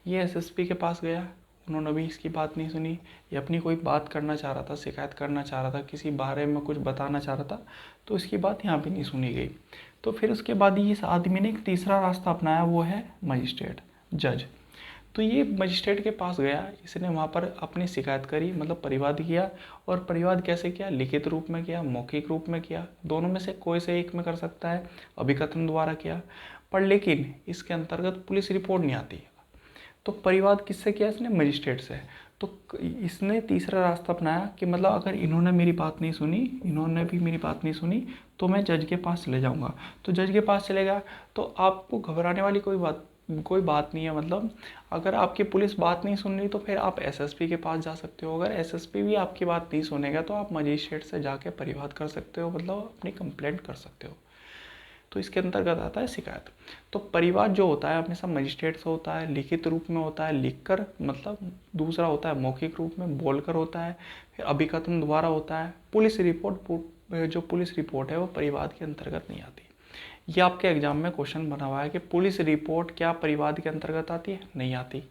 ये एसएसपी के पास गया, उन्होंने भी इसकी बात नहीं सुनी। ये अपनी कोई बात करना चाह रहा था, शिकायत करना चाह रहा था, किसी बारे में कुछ बताना चाह रहा था, तो इसकी बात यहाँ भी नहीं सुनी गई। तो फिर उसके बाद ही इस आदमी ने एक तीसरा रास्ता अपनाया, वो है मजिस्ट्रेट, जज। तो ये मजिस्ट्रेट के पास गया, इसने वहाँ पर अपनी शिकायत करी, मतलब परिवाद किया। और परिवाद कैसे किया? लिखित रूप में किया, मौखिक रूप में किया, दोनों में से कोई से एक में कर सकता है, अभिकथन द्वारा किया। पर लेकिन इसके अंतर्गत पुलिस रिपोर्ट नहीं आती। तो परिवाद किससे किया? इसने मजिस्ट्रेट से। तो इसने तीसरा रास्ता अपनाया कि मतलब अगर इन्होंने मेरी बात नहीं सुनी, इन्होंने भी मेरी बात नहीं सुनी, तो मैं जज के पास चले जाऊंगा। तो जज के पास चले गया, तो आपको घबराने वाली कोई बात नहीं है। मतलब अगर आपकी पुलिस बात नहीं सुन रही तो फिर आप एसएसपी के पास जा सकते हो। अगर एसएसपी भी आपकी बात नहीं सुनेगा तो आप मजिस्ट्रेट से जाके परिवाद कर सकते हो, मतलब अपनी कंप्लेंट कर सकते हो। तो इसके अंतर्गत आता है शिकायत। तो परिवाद जो होता है हमेशा मजिस्ट्रेट से होता है, लिखित रूप में होता है, लिखकर, मतलब दूसरा होता है मौखिक रूप में, बोलकर होता है, फिर अभिकथन द्वारा होता है। पुलिस रिपोर्ट, जो पुलिस रिपोर्ट है वो परिवाद के अंतर्गत नहीं आती। ये आपके एग्जाम में क्वेश्चन बना हुआ है कि पुलिस रिपोर्ट क्या परिवाद के अंतर्गत आती है? नहीं आती।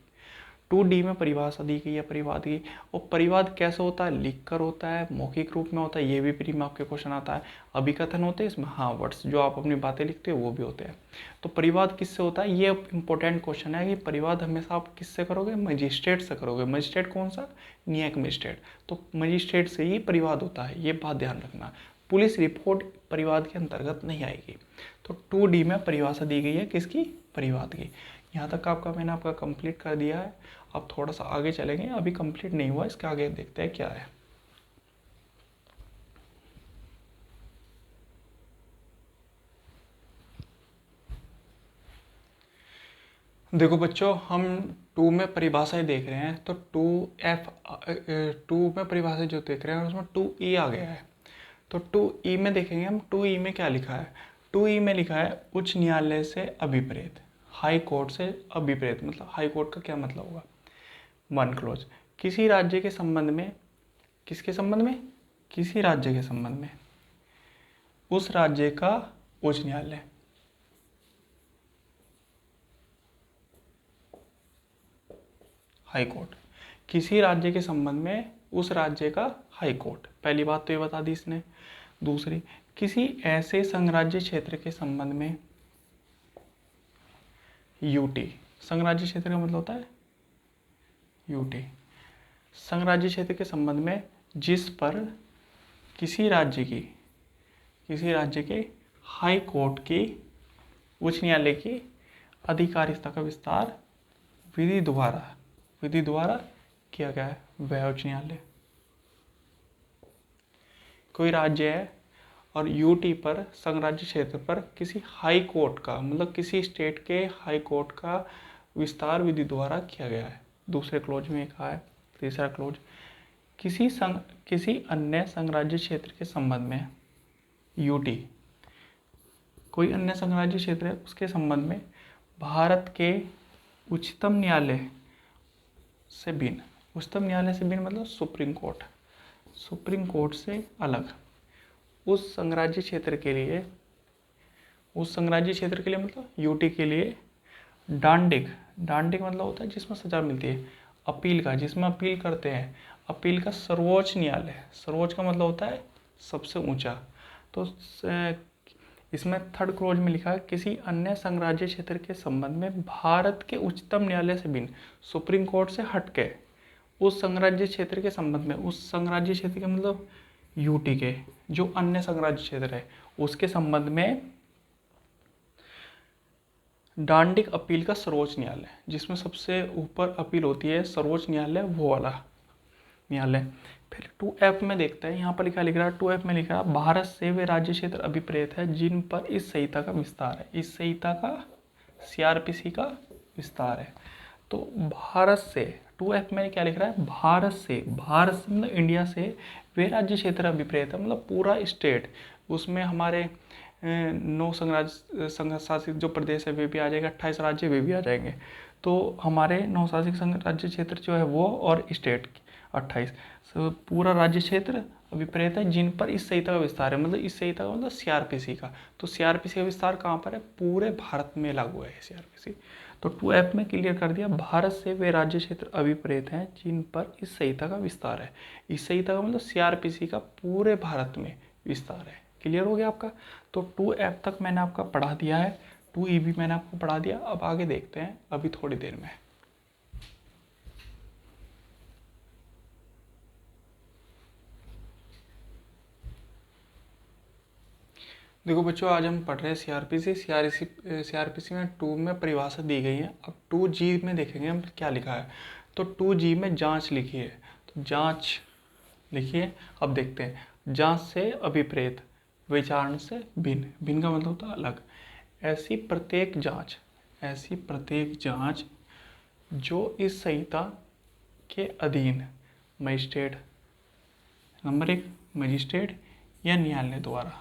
2D में परिभाषा दी गई है परिवाद की। और परिवाद कैसे होता है? लिखकर होता है, मौखिक रूप में होता है, ये भी प्री में आपके क्वेश्चन आता है। अभिकथन होते हैं इसमें, हाँ, वर्ड्स जो आप अपनी बातें लिखते हो वो भी होते हैं। तो परिवाद किससे होता है? ये इंपॉर्टेंट क्वेश्चन है कि परिवाद हमेशा आप किससे करोगे? मजिस्ट्रेट से करोगे। मजिस्ट्रेट कौन सा? न्यायिक मजिस्ट्रेट। तो मजिस्ट्रेट से ही परिवाद होता है, ये बात ध्यान रखना। पुलिस रिपोर्ट परिवाद के अंतर्गत नहीं आएगी। तो 2D में परिभाषा दी गई है किसकी? परिवाद की। यहाँ तक मैंने आपका कंप्लीट कर दिया है। अब थोड़ा सा आगे चलेंगे, अभी कंप्लीट नहीं हुआ, इसके आगे देखते हैं क्या है। देखो बच्चों, हम 2 में परिभाषाएं देख रहे हैं, तो 2 में परिभाषा जो देख रहे हैं उसमें 2E आ गया है। तो 2E में देखेंगे हम, 2E में क्या लिखा है? 2E में लिखा है उच्च न्यायालय से अभिप्रेत, हाई कोर्ट से अभिप्रेत। मतलब हाई कोर्ट का क्या मतलब होगा? 1 क्लोज, किसी राज्य के संबंध में, किसके संबंध में? किसी राज्य के संबंध में उस राज्य का उच्च न्यायालय, हाई कोर्ट। किसी राज्य के संबंध में उस राज्य का हाई कोर्ट, पहली बात तो ये बता दी इसने। दूसरी, किसी ऐसे संघराज्य क्षेत्र के संबंध में, यूटी। संघराज्य क्षेत्र का मतलब होता है यूटी। संघराज्य क्षेत्र के संबंध में जिस पर किसी राज्य के हाई कोर्ट की, उच्च न्यायालय की अधिकारिता का विस्तार विधि द्वारा किया गया है, वह उच्च न्यायालय। कोई राज्य है और यूटी पर, संघराज्य क्षेत्र पर किसी हाई कोर्ट का, मतलब किसी स्टेट के हाई कोर्ट का विस्तार विधि द्वारा किया गया है, दूसरे क्लोज में कहा है। तीसरा क्लोज, किसी अन्य संघराज्य क्षेत्र के संबंध में, यूटी कोई अन्य संघराज्य क्षेत्र है उसके संबंध में भारत के उच्चतम न्यायालय से भिन्न, उच्चतम न्यायालय से भिन्न मतलब सुप्रीम कोर्ट से अलग, उस संघराज्य क्षेत्र के लिए, उस संघराज्य क्षेत्र के लिए मतलब यूटी के लिए डांडिक, डांडिक मतलब होता है जिसमें सजा मिलती है, अपील का, जिसमें अपील करते हैं, अपील का सर्वोच्च न्यायालय, सर्वोच्च का मतलब होता है सबसे ऊंचा। तो इसमें थर्ड क्लॉज में लिखा है किसी अन्य संघराज्य क्षेत्र के संबंध में भारत के उच्चतम न्यायालय से भिन्न, सुप्रीम कोर्ट से हटके उस संघराज्य क्षेत्र के संबंध में, उस संघराज्य क्षेत्र के मतलब यूटी के जो अन्य संघराज्य क्षेत्र है उसके संबंध में डांडिक अपील का सर्वोच्च न्यायालय, जिसमें सबसे ऊपर अपील होती है सर्वोच्च न्यायालय, वो वाला न्यायालय। फिर 2F में देखते हैं, यहाँ पर लिख रहा है 2F में लिखा है भारत से वे राज्य क्षेत्र अभिप्रेत है जिन पर इस संहिता का विस्तार है, इस संहिता का CRPC का विस्तार है। तो भारत से 2F में क्या लिख रहा है, भारत से, भारत से मतलब इंडिया से, वे राज्य क्षेत्र अभिप्रेत है मतलब पूरा स्टेट, उसमें हमारे 9 संघ शासित जो प्रदेश है वे भी आ जाएंगे, 28 राज्य वे भी आ जाएंगे। तो हमारे 9 शासित संघ राज्य क्षेत्र जो है वो और स्टेट 28, पूरा राज्य क्षेत्र अभिप्रेत है जिन पर इस संहिता का विस्तार है, मतलब इस संहिता का मतलब CRPC का। तो CRPC का विस्तार कहाँ पर है, पूरे भारत में लागू है CRPC। तो 2F में क्लियर कर दिया, भारत से वे राज्य क्षेत्र अभिप्रेत हैं जिन पर इस संहिता का विस्तार है, इस संहिता का मतलब CRPC का पूरे भारत में विस्तार है। क्लियर हो गया आपका। तो 2F तक मैंने आपका पढ़ा दिया है, 2E भी मैंने आपको पढ़ा दिया। अब आगे देखते हैं अभी थोड़ी देर में। देखो बच्चों, आज हम पढ़ रहे हैं CRPC में 2 में परिभाषा दी गई है। अब 2G में देखेंगे हम क्या लिखा है। तो 2G में जांच लिखी है, तो जांच लिखिए। अब देखते हैं, जांच से अभिप्रेत, विचारण से भिन्न, भिन्न का मतलब होता है अलग, ऐसी प्रत्येक जांच, ऐसी प्रत्येक जांच जो इस संहिता के अधीन मजिस्ट्रेट, नंबर 1 मजिस्ट्रेट या न्यायालय द्वारा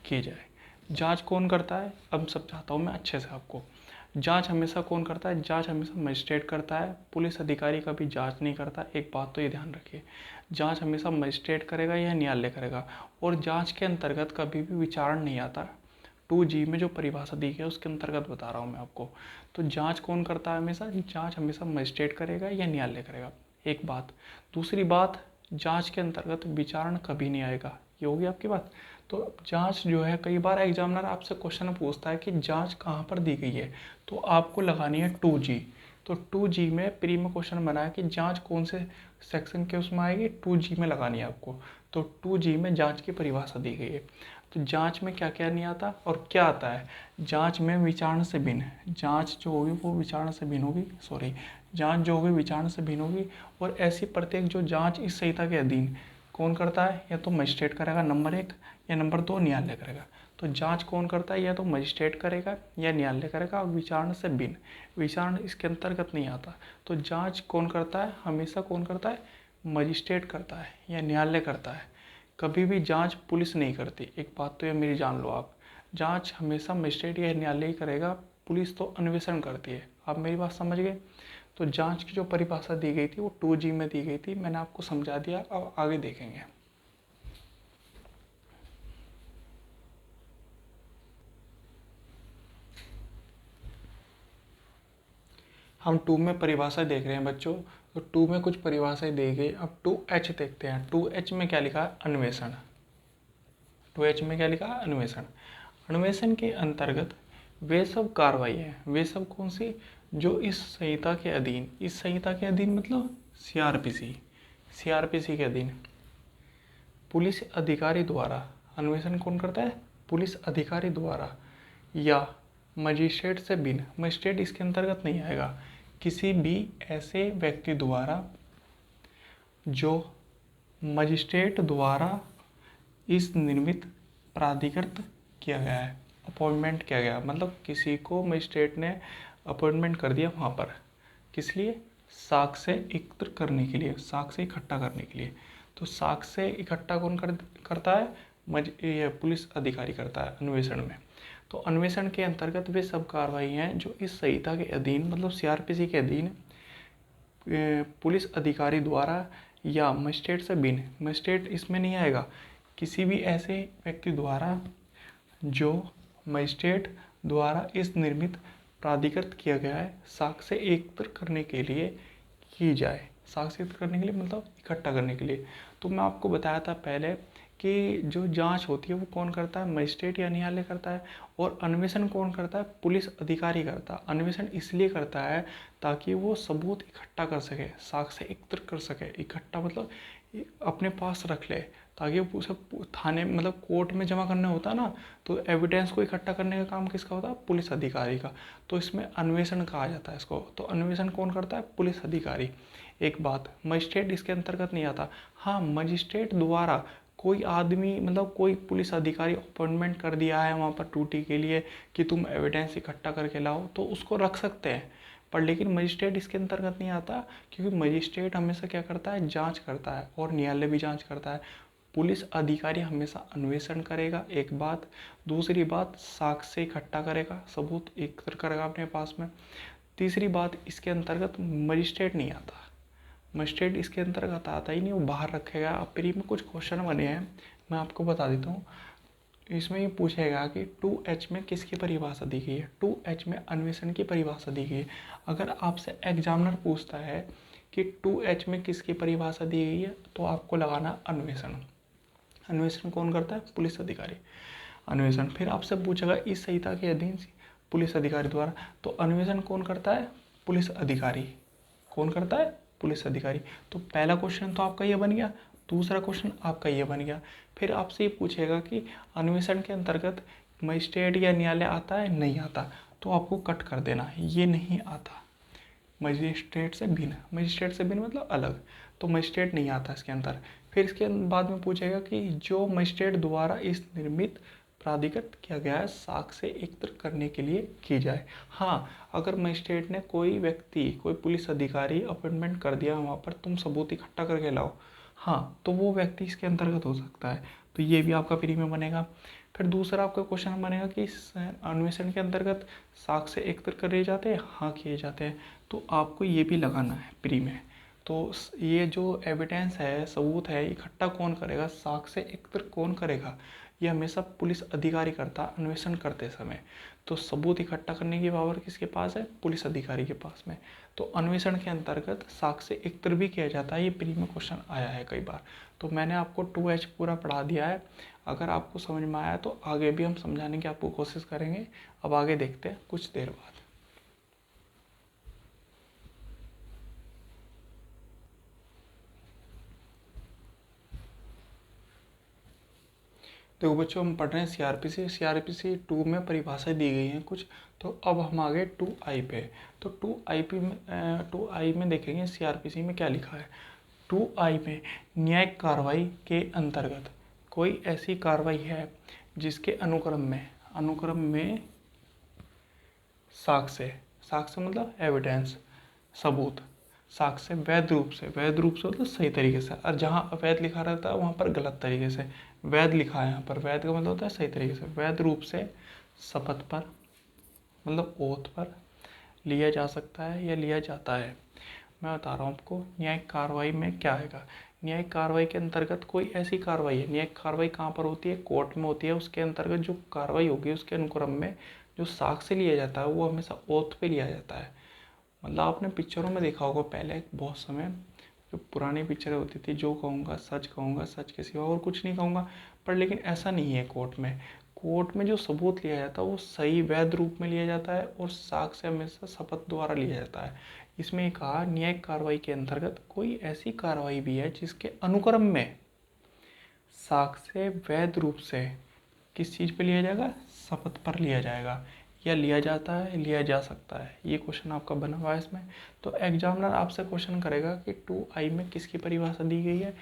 की जाए। जांच कौन करता है, अब समझाता हूँ मैं अच्छे से आपको। जांच हमेशा कौन करता है, जांच हमेशा मजिस्ट्रेट करता है, पुलिस अधिकारी कभी जांच नहीं करता। एक बात तो ये ध्यान रखिए, जांच हमेशा मजिस्ट्रेट करेगा या न्यायालय करेगा, और जांच के अंतर्गत कभी भी विचारण नहीं आता। 2G में जो परिभाषा दी गई है उसके अंतर्गत बता रहा हूँ मैं आपको। तो जांच कौन करता है, हमेशा जांच हमेशा मजिस्ट्रेट करेगा या न्यायालय करेगा, एक बात। दूसरी बात, जांच के अंतर्गत विचारण कभी नहीं आएगा, ये होगी आपकी बात। तो जांच जो है, कई बार एग्जामिनर आपसे क्वेश्चन पूछता है कि जांच कहाँ पर दी गई है, तो आपको लगानी है 2G। तो 2G में प्री में क्वेश्चन बना है कि जांच कौन से सेक्शन के उसमें आएगी, 2G में लगानी है आपको। तो 2G में जांच की परिभाषा दी गई है। तो जांच में क्या क्या नहीं आता और क्या आता है, जांच में विचारण से भिन्न, जांच जो होगी वो विचारण से भिन्न होगी, सॉरी, जांच जो होगी विचारण से भिन्न होगी। और ऐसी प्रत्येक जो जांच इस संहिता के अधीन कौन करता है, या तो मजिस्ट्रेट करेगा नंबर 1, या नंबर 2 न्यायालय करेगा। तो जांच कौन करता है, या तो मजिस्ट्रेट करेगा या न्यायालय करेगा, और विचारण से भिन्न, विचारण इसके अंतर्गत नहीं आता। तो जांच कौन करता है, हमेशा कौन करता है, मजिस्ट्रेट करता है या न्यायालय करता है। कभी भी जांच पुलिस नहीं करती, एक बात तो ये मेरी जान लो आप, जांच हमेशा मजिस्ट्रेट या न्यायालय ही करेगा, पुलिस तो अन्वेषण करती है। आप मेरी बात समझ गए। तो जांच की जो परिभाषा दी गई थी वो 2G में दी गई थी, मैंने आपको समझा दिया। अब आगे देखेंगे। हम 2 में परिभाषा देख रहे हैं बच्चों, तो 2 में कुछ परिभाषाएं दी गई। अब 2H देखते हैं। 2H में क्या लिखा है, अन्वेषण। 2H में क्या लिखा है, अन्वेषण। अन्वेषण के अंतर्गत वे सब कार्रवाई है, वे सब कौन सी, जो इस संहिता के अधीन, इस संहिता के अधीन मतलब CRPC के अधीन पुलिस अधिकारी द्वारा, अन्वेषण कौन करता है, पुलिस अधिकारी द्वारा या मजिस्ट्रेट से भिन्न, मजिस्ट्रेट इसके अंतर्गत नहीं आएगा, किसी भी ऐसे व्यक्ति द्वारा जो मजिस्ट्रेट द्वारा इस निर्मित प्राधिकृत किया गया है, अपॉइंटमेंट किया गया, मतलब किसी को मजिस्ट्रेट ने अपॉइंटमेंट कर दिया वहाँ पर, किस लिए, साक्ष्य एकत्र करने के लिए, साक्ष्य इकट्ठा करने के लिए। तो साक्ष्य इकट्ठा कौन करता है, ये पुलिस अधिकारी करता है अन्वेषण में। तो अन्वेषण के अंतर्गत वे सब कार्रवाई हैं जो इस संहिता के अधीन मतलब CRPC के अधीन पुलिस अधिकारी द्वारा या मजिस्ट्रेट से भिन्न, मजिस्ट्रेट इसमें नहीं आएगा, किसी भी ऐसे व्यक्ति द्वारा जो मजिस्ट्रेट द्वारा इस निर्मित प्राधिकृत किया गया है साक्ष्य एकत्र करने के लिए की जाए। साक्ष्य एकत्र करने के लिए मतलब इकट्ठा करने के लिए। तो मैं आपको बताया था पहले कि जो जांच होती है वो कौन करता है, मजिस्ट्रेट या न्यायालय करता है, और अन्वेषण कौन करता है, पुलिस अधिकारी करता है। अन्वेषण इसलिए करता है ताकि वो सबूत इकट्ठा कर सके, साक्ष्य एकत्र कर सके। इकट्ठा मतलब अपने पास रख ले, ताकि वो सब थाने मतलब कोर्ट में जमा करना होता है ना, तो एविडेंस को इकट्ठा करने का काम किसका होता है, पुलिस अधिकारी का। तो इसमें अन्वेषण कहा जाता है इसको। तो अन्वेषण कौन करता है, पुलिस अधिकारी। एक बात, मजिस्ट्रेट इसके अंतर्गत नहीं आता। हाँ, मजिस्ट्रेट द्वारा कोई आदमी मतलब कोई पुलिस अधिकारी अपॉइंटमेंट कर दिया है वहाँ पर ड्यूटी के लिए कि तुम एविडेंस इकट्ठा करके लाओ, तो उसको रख सकते हैं। पर लेकिन मजिस्ट्रेट इसके अंतर्गत नहीं आता, क्योंकि मजिस्ट्रेट हमेशा क्या करता है, जांच करता है, और न्यायालय भी जांच करता है। पुलिस अधिकारी हमेशा अन्वेषण करेगा, एक बात। दूसरी बात, साक्ष्य इकट्ठा करेगा, सबूत एकत्र करेगा अपने पास में। तीसरी बात, इसके अंतर्गत मजिस्ट्रेट नहीं आता। मजिस्ट्रेट इसके अंतर्गत आता ही नहीं, वो बाहर रखेगा। अब प्री में कुछ क्वेश्चन बने हैं, मैं आपको बता देता हूँ। इसमें ये पूछेगा कि 2H में किसकी परिभाषा दी गई है। 2H में अन्वेषण की परिभाषा दी गई है। अगर आपसे एग्जामिनर पूछता है कि 2H में किसकी परिभाषा दी गई है, तो आपको लगाना अन्वेषण। अन्वेषण कौन करता है, पुलिस अधिकारी। अन्वेषण फिर आपसे पूछेगा इस संहिता के अधीन पुलिस अधिकारी द्वारा, तो अन्वेषण कौन करता है, पुलिस अधिकारी। कौन करता है, पुलिस अधिकारी। तो पहला क्वेश्चन तो आपका ये बन गया। दूसरा क्वेश्चन आपका ये बन गया। फिर आपसे ये पूछेगा कि अन्वेषण के अंतर्गत मजिस्ट्रेट या न्यायालय आता है, नहीं आता, तो आपको कट कर देना है, ये नहीं आता। मजिस्ट्रेट से भिन्न, मजिस्ट्रेट से भिन्न मतलब अलग, तो मजिस्ट्रेट नहीं आता इसके अंदर। फिर इसके बाद में पूछेगा कि जो मजिस्ट्रेट द्वारा इस निर्मित प्राधिकृत किया गया है साक्ष्य एकत्र करने के लिए की जाए। हाँ, अगर मजिस्ट्रेट ने कोई व्यक्ति, कोई पुलिस अधिकारी अपॉइंटमेंट कर दिया वहाँ पर, तुम सबूत इकट्ठा करके लाओ, हाँ, तो वो व्यक्ति इसके अंतर्गत हो सकता है। तो ये भी आपका प्री में बनेगा। फिर दूसरा आपका क्वेश्चन बनेगा कि अन्वेषण के अंतर्गत साक्ष्य एकत्र करे जाते हैं, हाँ किए जाते हैं, तो आपको ये भी लगाना है प्री में। तो ये जो एविडेंस है, सबूत है, इकट्ठा कौन करेगा, साक्ष्य एकत्र कौन करेगा, ये हमेशा पुलिस अधिकारी करता है अन्वेषण करते समय। तो सबूत इकट्ठा करने की पावर किसके पास है, पुलिस अधिकारी के पास में। तो अन्वेषण के अंतर्गत साक्ष्य एकत्र भी किया जाता है, ये प्री में क्वेश्चन आया है कई बार। तो मैंने आपको 2H पूरा पढ़ा दिया है। अगर आपको समझ में आया तो आगे भी हम समझाने की आपको कोशिश करेंगे। अब आगे देखते हैं कुछ देर बाद। देखो बच्चों, हम पढ़ रहे हैं सीआरपीसी 2 में परिभाषा दी गई हैं कुछ। तो अब हम आगे 2I पे। तो 2I में देखेंगे सीआरपीसी में क्या लिखा है। 2I में न्यायिक कार्रवाई के अंतर्गत कोई ऐसी कार्रवाई है जिसके अनुक्रम में साक्ष्य मतलब एविडेंस, सबूत, साक्ष्य वैध रूप से मतलब सही तरीके से। और जहाँ अवैध लिखा रहता है वहाँ पर गलत तरीके से। वैध लिखा है यहाँ पर, वैध का मतलब होता है सही तरीके से। वैध रूप से शपथ पर मतलब ओथ पर लिया जा सकता है या लिया जाता है। मैं बता रहा हूँ आपको न्यायिक कार्रवाई में क्या आएगा। न्यायिक कार्रवाई के अंतर्गत कोई ऐसी कार्रवाई है, न्यायिक कार्रवाई कहाँ पर होती है, कोर्ट में होती है। उसके अंतर्गत जो कार्रवाई होगी उसके अनुक्रम में जो साक्ष्य लिया जाता है वो हमेशा ओथ पे लिया जाता है। मतलब आपने पिक्चरों में देखा होगा पहले बहुत समय, जो पुरानी पिक्चरें होती थी, जो कहूँगा सच के सिवा और कुछ नहीं कहूँगा। पर लेकिन ऐसा नहीं है कोर्ट में जो सबूत लिया जाता है वो सही वैध रूप में लिया जाता है, और साक्ष्य हमेशा शपथ द्वारा लिया जाता है। इसमें कहा न्यायिक कार्रवाई के अंतर्गत कोई ऐसी कार्रवाई भी है जिसके अनुक्रम में साक्ष्य वैध रूप से किस चीज़ पे लिया जाएगा, शपथ पर लिया जाएगा, या लिया जाता है, लिया जा सकता है। ये क्वेश्चन आपका बना हुआ है इसमें। तो एग्जामिनर आपसे क्वेश्चन करेगा कि 2I में किसकी परिभाषा दी गई है,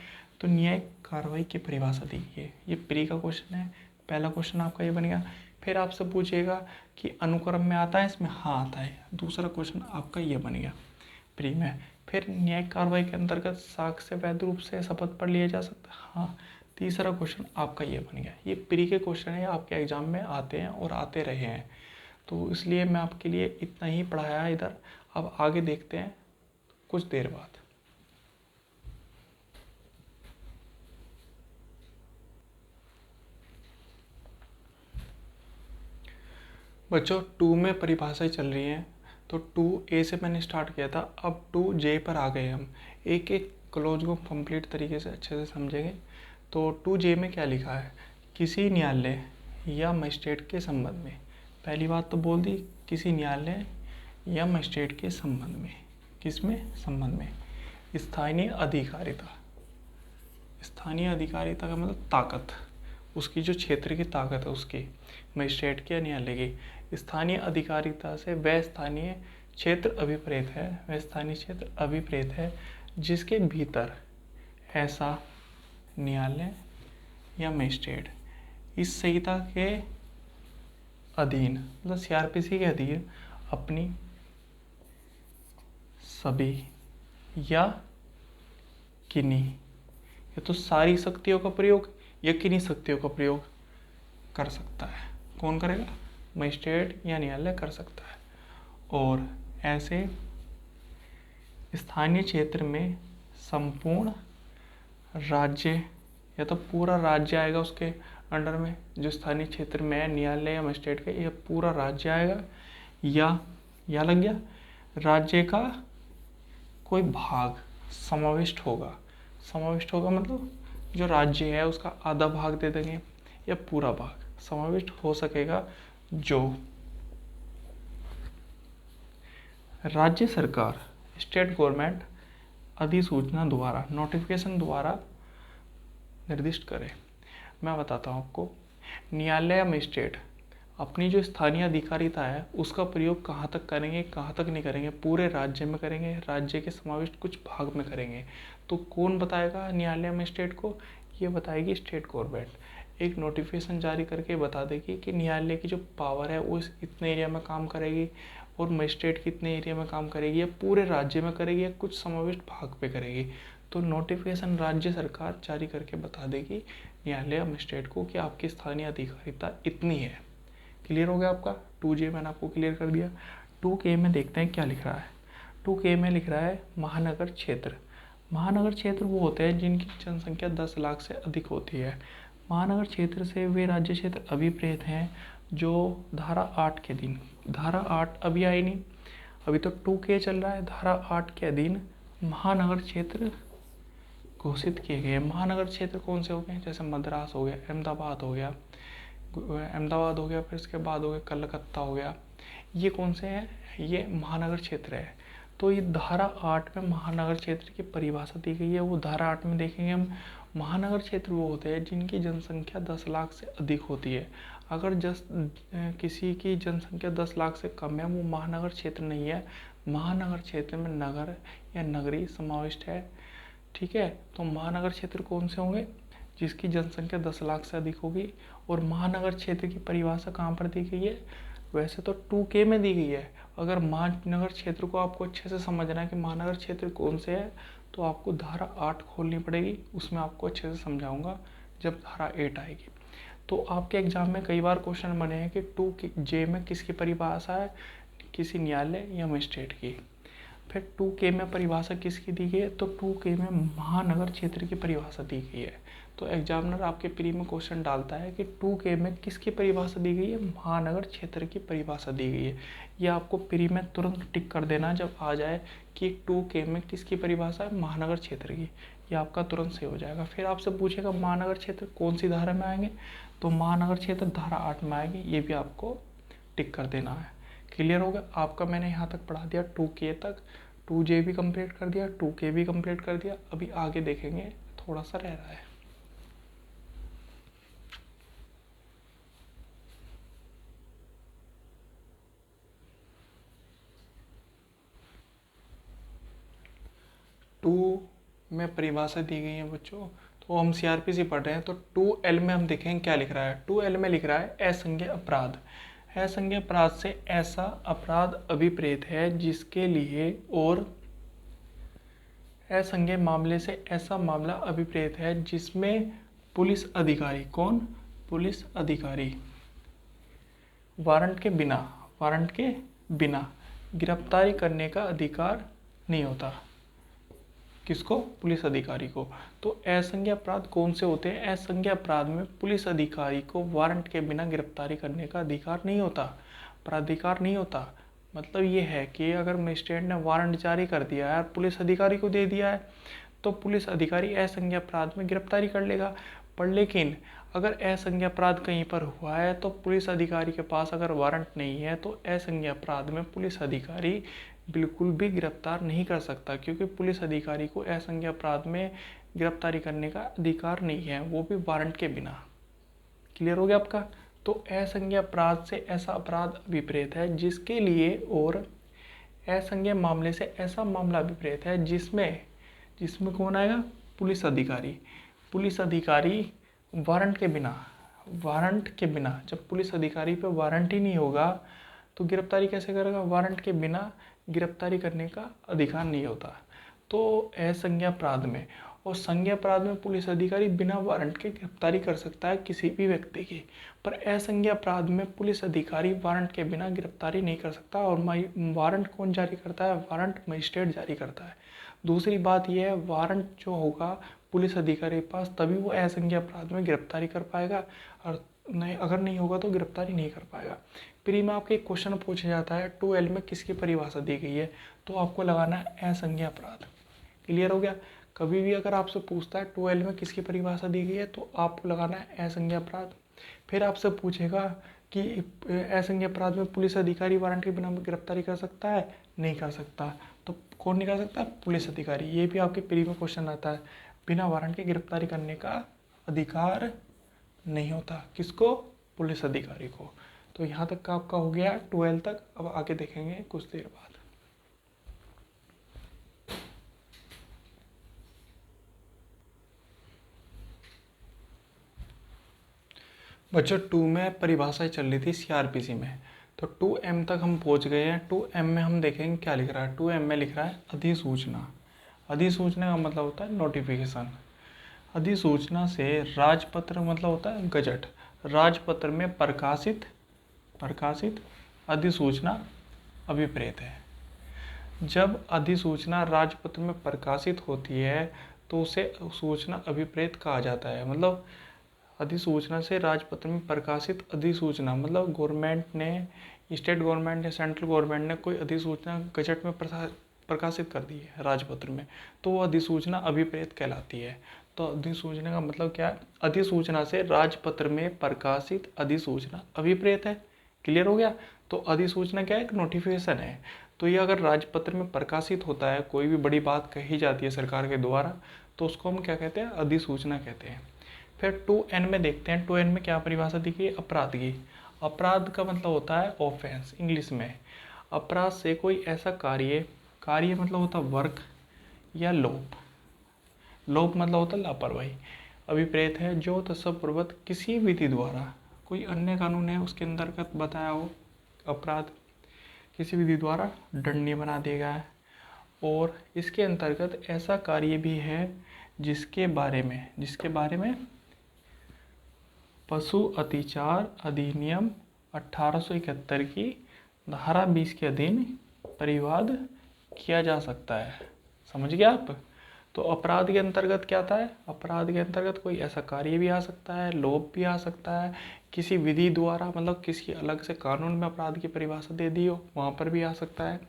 तो न्यायिक कार्रवाई की परिभाषा दी गई है। ये प्री का क्वेश्चन है, पहला क्वेश्चन आपका ये बन गया। फिर आपसे पूछेगा कि अनुक्रम में आता है इसमें, हाँ आता है। दूसरा क्वेश्चन आपका ये बन गया प्री में। फिर न्यायिक कार्रवाई के अंतर्गत साक्ष्य वैध रूप से शपथ पर लिया जा सकता है, हाँ। तीसरा क्वेश्चन आपका ये बन गया। ये प्री के क्वेश्चन है, आपके एग्जाम में आते हैं और आते रहे हैं, तो इसलिए मैं आपके लिए इतना ही पढ़ाया है इधर। अब आगे देखते हैं कुछ देर बाद। बच्चों 2 में परिभाषाएं चल रही हैं, तो 2A से मैंने स्टार्ट किया था, अब 2J पर आ गए हम। एक एक क्लोज को कंप्लीट तरीके से अच्छे से समझेंगे। तो 2J में क्या लिखा है, किसी न्यायालय या मजिस्ट्रेट के संबंध में। पहली बात तो बोल दी, किसी न्यायालय या मजिस्ट्रेट के संबंध में। किसमें? संबंध में। स्थानीय अधिकारिता, स्थानीय अधिकारिता का मतलब ताकत, उसकी जो क्षेत्र की ताकत है उसकी, मजिस्ट्रेट की या न्यायालय की। स्थानीय अधिकारिता से वह स्थानीय क्षेत्र अभिप्रेत है, वह स्थानीय क्षेत्र अभिप्रेत है जिसके भीतर ऐसा न्यायालय या मजिस्ट्रेट इस संहिता के अधीन, मतलब सीआरपीसी के अधीन, अपनी सभी या किन्हीं या तो सारी शक्तियों का प्रयोग या किन्हीं शक्तियों का प्रयोग कर सकता है। कौन करेगा? मजिस्ट्रेट या न्यायालय कर सकता है। और ऐसे स्थानीय क्षेत्र में संपूर्ण राज्य या तो पूरा राज्य आएगा उसके अंडर में, जो स्थानीय क्षेत्र में है न्यायालय या मजिस्ट्रेट का, यह पूरा राज्य आएगा, या लग गया राज्य का कोई भाग समाविष्ट होगा। समाविष्ट होगा मतलब जो राज्य है उसका आधा भाग दे देंगे या पूरा भाग समाविष्ट हो सकेगा, जो राज्य सरकार, स्टेट गवर्नमेंट अधिसूचना द्वारा, नोटिफिकेशन द्वारा निर्दिष्ट करे। मैं बताता हूँ आपको, न्यायालय या मजिस्ट्रेट अपनी जो स्थानीय अधिकारिता है उसका प्रयोग कहाँ तक करेंगे, कहाँ तक नहीं करेंगे। पूरे राज्य में करेंगे, राज्य के समाविष्ट कुछ भाग में करेंगे। तो कौन बताएगा न्यायालय मजिस्ट्रेट को? ये बताएगी स्टेट गवर्नमेंट। एक नोटिफिकेशन जारी करके बता देगी कि न्यायालय की जो पावर है वो इतने एरिया में काम करेगी और मजिस्ट्रेट कितने एरिया में काम करेगी, या पूरे राज्य में करेगी या कुछ समाविष्ट भाग पे करेगी। तो नोटिफिकेशन राज्य सरकार जारी करके बता देगी न्यायालय या मजिस्ट्रेट को कि आपकी स्थानीय अधिकारिता इतनी है। क्लियर हो गया आपका? 2J मैंने आपको क्लियर कर दिया। 2K में देखते हैं क्या लिख रहा है। 2K में लिख रहा है महानगर क्षेत्र। महानगर क्षेत्र वो होते हैं जिनकी जनसंख्या 10 लाख से अधिक होती है। महानगर क्षेत्र से वे राज्य क्षेत्र अभिप्रेत हैं जो धारा 8 के अधीन, धारा 8 अभी आई नहीं, अभी तो 2K चल रहा है, धारा 8 के अधीन महानगर क्षेत्र घोषित किए गए। महानगर क्षेत्र कौन से हो गए? जैसे मद्रास हो गया, अहमदाबाद हो गया, फिर इसके बाद हो गया कलकत्ता हो गया। ये कौन से हैं? ये महानगर क्षेत्र है। तो ये धारा 8 में महानगर क्षेत्र की परिभाषा दी गई है। वो धारा 8 में देखेंगे हम, महानगर क्षेत्र वो होते हैं जिनकी जनसंख्या 10 लाख से अधिक होती है। अगर किसी की जनसंख्या 10 लाख से कम है, वो महानगर क्षेत्र नहीं है। महानगर क्षेत्र में नगर या नगरी समाविष्ट है। ठीक है, तो महानगर क्षेत्र कौन से होंगे? जिसकी जनसंख्या 10 लाख से अधिक होगी। और महानगर क्षेत्र की परिभाषा कहाँ पर दी गई है? वैसे तो 2K में दी गई है। अगर महानगर क्षेत्र को आपको अच्छे से समझना है कि महानगर क्षेत्र कौन से है, तो आपको धारा 8 खोलनी पड़ेगी। उसमें आपको अच्छे से समझाऊंगा जब धारा 8 आएगी। तो आपके एग्जाम में कई बार क्वेश्चन बने हैं कि 2J में किसकी परिभाषा है? किसी न्यायालय या मजिस्ट्रेट की। फिर 2K में परिभाषा किसकी दी गई है? तो 2K में महानगर क्षेत्र की परिभाषा दी गई है। तो एग्जामिनर आपके प्री में क्वेश्चन डालता है कि 2K में किसकी परिभाषा दी गई है? महानगर क्षेत्र की परिभाषा दी गई है। ये आपको प्री में तुरंत टिक कर देना जब आ जाए कि 2K में किसकी परिभाषा है? महानगर क्षेत्र की। ये आपका तुरंत से हो जाएगा। फिर आपसे पूछेगा महानगर क्षेत्र कौन सी धारा में आएंगे, तो महानगर क्षेत्र धारा 8 में आएंगे। ये भी आपको टिक कर देना है। क्लियर होगा आपका? मैंने यहाँ तक पढ़ा दिया 2K तक। 2J भी कंप्लीट कर दिया, 2K भी कंप्लीट कर दिया। अभी आगे देखेंगे, थोड़ा सा रह रहा है। टू में परिभाषा दी गई है बच्चों, तो हम सीआरपीसी पढ़ रहे हैं। तो 2L में हम देखेंगे क्या लिख रहा है। 2L में लिख रहा है असंज्ञेय अपराध। असंज्ञेय अपराध से ऐसा अपराध अभिप्रेत है जिसके लिए, और असंज्ञेय मामले से ऐसा मामला अभिप्रेत है जिसमें पुलिस अधिकारी, कौन? पुलिस अधिकारी वारंट के बिना गिरफ्तारी करने का अधिकार नहीं होता। किसको? पुलिस अधिकारी को। तो असंज्ञेय अपराध कौन से होते हैं? असंज्ञेय अपराध में पुलिस अधिकारी को वारंट के बिना गिरफ्तारी करने का अधिकार नहीं होता। प्राधिकार नहीं होता। मतलब ये है कि अगर मजिस्ट्रेट ने वारंट जारी कर दिया है और पुलिस अधिकारी को दे दिया है तो पुलिस अधिकारी असंज्ञेय अपराध में गिरफ्तारी कर लेगा। पर लेकिन अगर असंज्ञेय अपराध कहीं पर हुआ है तो पुलिस अधिकारी के पास अगर वारंट नहीं है तो असंज्ञेय अपराध में पुलिस अधिकारी बिल्कुल भी गिरफ्तार नहीं कर सकता, क्योंकि पुलिस अधिकारी को असंज्ञेय अपराध में गिरफ्तारी करने का अधिकार नहीं है, वो भी वारंट के बिना। क्लियर हो गया आपका? तो असंज्ञेय अपराध से ऐसा अपराध अभिप्रेत है जिसके लिए, और असंज्ञेय मामले से ऐसा मामला अभिप्रेत है जिसमें कौन आएगा? पुलिस अधिकारी। पुलिस अधिकारी वारंट के बिना जब पुलिस अधिकारी पे वारंट ही नहीं होगा तो गिरफ्तारी कैसे करेगा? वारंट के बिना गिरफ्तारी करने का अधिकार नहीं होता। तो असंज्ञेय अपराध में और संज्ञेय अपराध में पुलिस अधिकारी बिना वारंट के गिरफ्तारी कर सकता है किसी भी व्यक्ति की, पर असंज्ञेय अपराध में पुलिस अधिकारी वारंट के बिना गिरफ्तारी नहीं कर सकता। और वारंट कौन जारी करता है? वारंट मजिस्ट्रेट जारी करता है। दूसरी बात यह है, वारंट जो होगा पुलिस अधिकारी के पास तभी वो असंज्ञेय अपराध में गिरफ्तारी कर पाएगा, और नहीं, अगर नहीं होगा तो गिरफ्तारी नहीं कर पाएगा। प्री में आपके एक क्वेश्चन पूछा जाता है 2L में किसकी परिभाषा दी गई है, तो आपको लगाना है असंज्ञेय अपराध। क्लियर हो गया? कभी भी अगर आपसे पूछता है 2L में किसकी परिभाषा दी गई है तो आपको लगाना है असंज्ञेय अपराध। फिर आपसे पूछेगा कि असंज्ञेय अपराध में पुलिस अधिकारी वारंट के बिना गिरफ्तारी कर सकता है? नहीं कर सकता। तो कौन नहीं कर सकता? पुलिस अधिकारी। ये भी आपके प्री में क्वेश्चन आता है, बिना वारंट के गिरफ्तारी करने का अधिकार नहीं होता। किसको? पुलिस अधिकारी को। तो यहाँ तक का आपका हो गया 12 तक। अब आगे देखेंगे कुछ देर बाद। बच्चों 2 में परिभाषाएं चल रही थी सीआरपीसी में, तो 2M तक हम पहुंच गए हैं। 2M में हम देखेंगे क्या लिख रहा है। 2M में लिख रहा है अधिसूचना। अधिसूचना का मतलब होता है नोटिफिकेशन। अधिसूचना से राजपत्र मतलब होता है गजट। राजपत्र में प्रकाशित अधिसूचना अभिप्रेत है। जब अधिसूचना राजपत्र में प्रकाशित होती है तो उसे सूचना अभिप्रेत कहा जाता है। मतलब अधिसूचना से राजपत्र में प्रकाशित अधिसूचना मतलब गवर्नमेंट ने, स्टेट गवर्नमेंट या सेंट्रल गवर्नमेंट ने कोई अधिसूचना गजट में प्रकाशित कर दी है राजपत्र में, तो वो अधिसूचना अभिप्रेत कहलाती है। तो अधिसूचना का मतलब क्या है? अधिसूचना से राजपत्र में प्रकाशित अधिसूचना अभिप्रेत है। क्लियर हो गया? तो अधिसूचना क्या है? एक नोटिफिकेशन है। तो ये अगर राजपत्र में प्रकाशित होता है, कोई भी बड़ी बात कही जाती है सरकार के द्वारा, तो उसको हम क्या कहते हैं? अधिसूचना कहते हैं। फिर 2N में देखते हैं। 2N में क्या परिभाषा दी गई? अपराध की। अपराध का मतलब होता है ऑफेंस इंग्लिश में। अपराध से कोई ऐसा कार्य मतलब होता है वर्क या लोप मतलब होता है लापरवाही, अभिप्रेत है जो तत्पूर्वक किसी विधि द्वारा, कोई अन्य कानून है उसके अंतर्गत बताया हो अपराध, किसी विधि द्वारा दंडनीय बना दिया गया है। और इसके अंतर्गत ऐसा कार्य भी है जिसके बारे में पशु अत्याचार अधिनियम 1871 की धारा 20 के अधीन परिवाद किया जा सकता है। समझ गया आप? तो अपराध के अंतर्गत क्या आता है? अपराध के अंतर्गत कोई ऐसा कार्य भी आ सकता है, लोप भी आ सकता है, किसी विधि द्वारा मतलब किसी अलग से कानून में अपराध की परिभाषा दे दी हो वहाँ पर भी आ सकता है,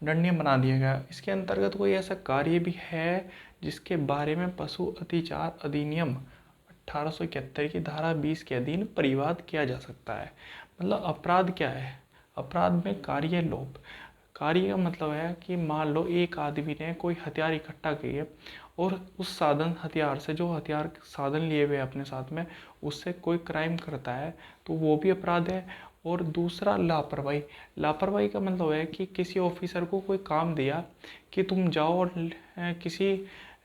दंडनीय बना दिया गया। इसके अंतर्गत कोई ऐसा कार्य भी है जिसके बारे में पशु अत्याचार अधिनियम 1871 की धारा 20 के अधीन परिवाद किया जा सकता है। मतलब अपराध क्या है? अपराध में कार्य लोप। कार्य का मतलब है कि मान लो एक आदमी ने कोई हथियार इकट्ठा किए और उस हथियार से, जो हथियार साधन लिए हुए अपने साथ में, उससे कोई क्राइम करता है तो वो भी अपराध है। और दूसरा लापरवाही का मतलब है कि किसी ऑफिसर को कोई काम दिया कि तुम जाओ और किसी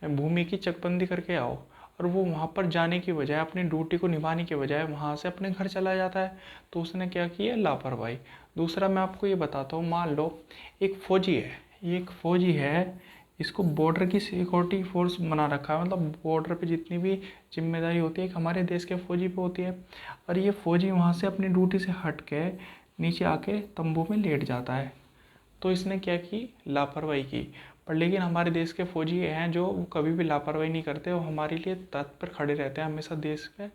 भूमि की चकबंदी करके आओ, और वो वहाँ पर जाने की बजाय, अपनी ड्यूटी को निभाने के बजाय वहाँ से अपने घर चला जाता है, तो उसने क्या किया? लापरवाही। दूसरा मैं आपको ये बताता हूँ, मान लो एक फौजी है, इसको बॉर्डर की सिक्योरिटी फोर्स बना रखा है, मतलब बॉर्डर पे जितनी भी जिम्मेदारी होती है हमारे देश के फौजी पे होती है, और ये फौजी वहाँ से अपनी ड्यूटी से हट के नीचे आके तंबू में लेट जाता है। तो इसने क्या की? लापरवाही की। पर लेकिन हमारे देश के फौजी हैं जो कभी भी लापरवाही नहीं करते और हमारे लिए तत्पर खड़े रहते हैं हमेशा देश पे।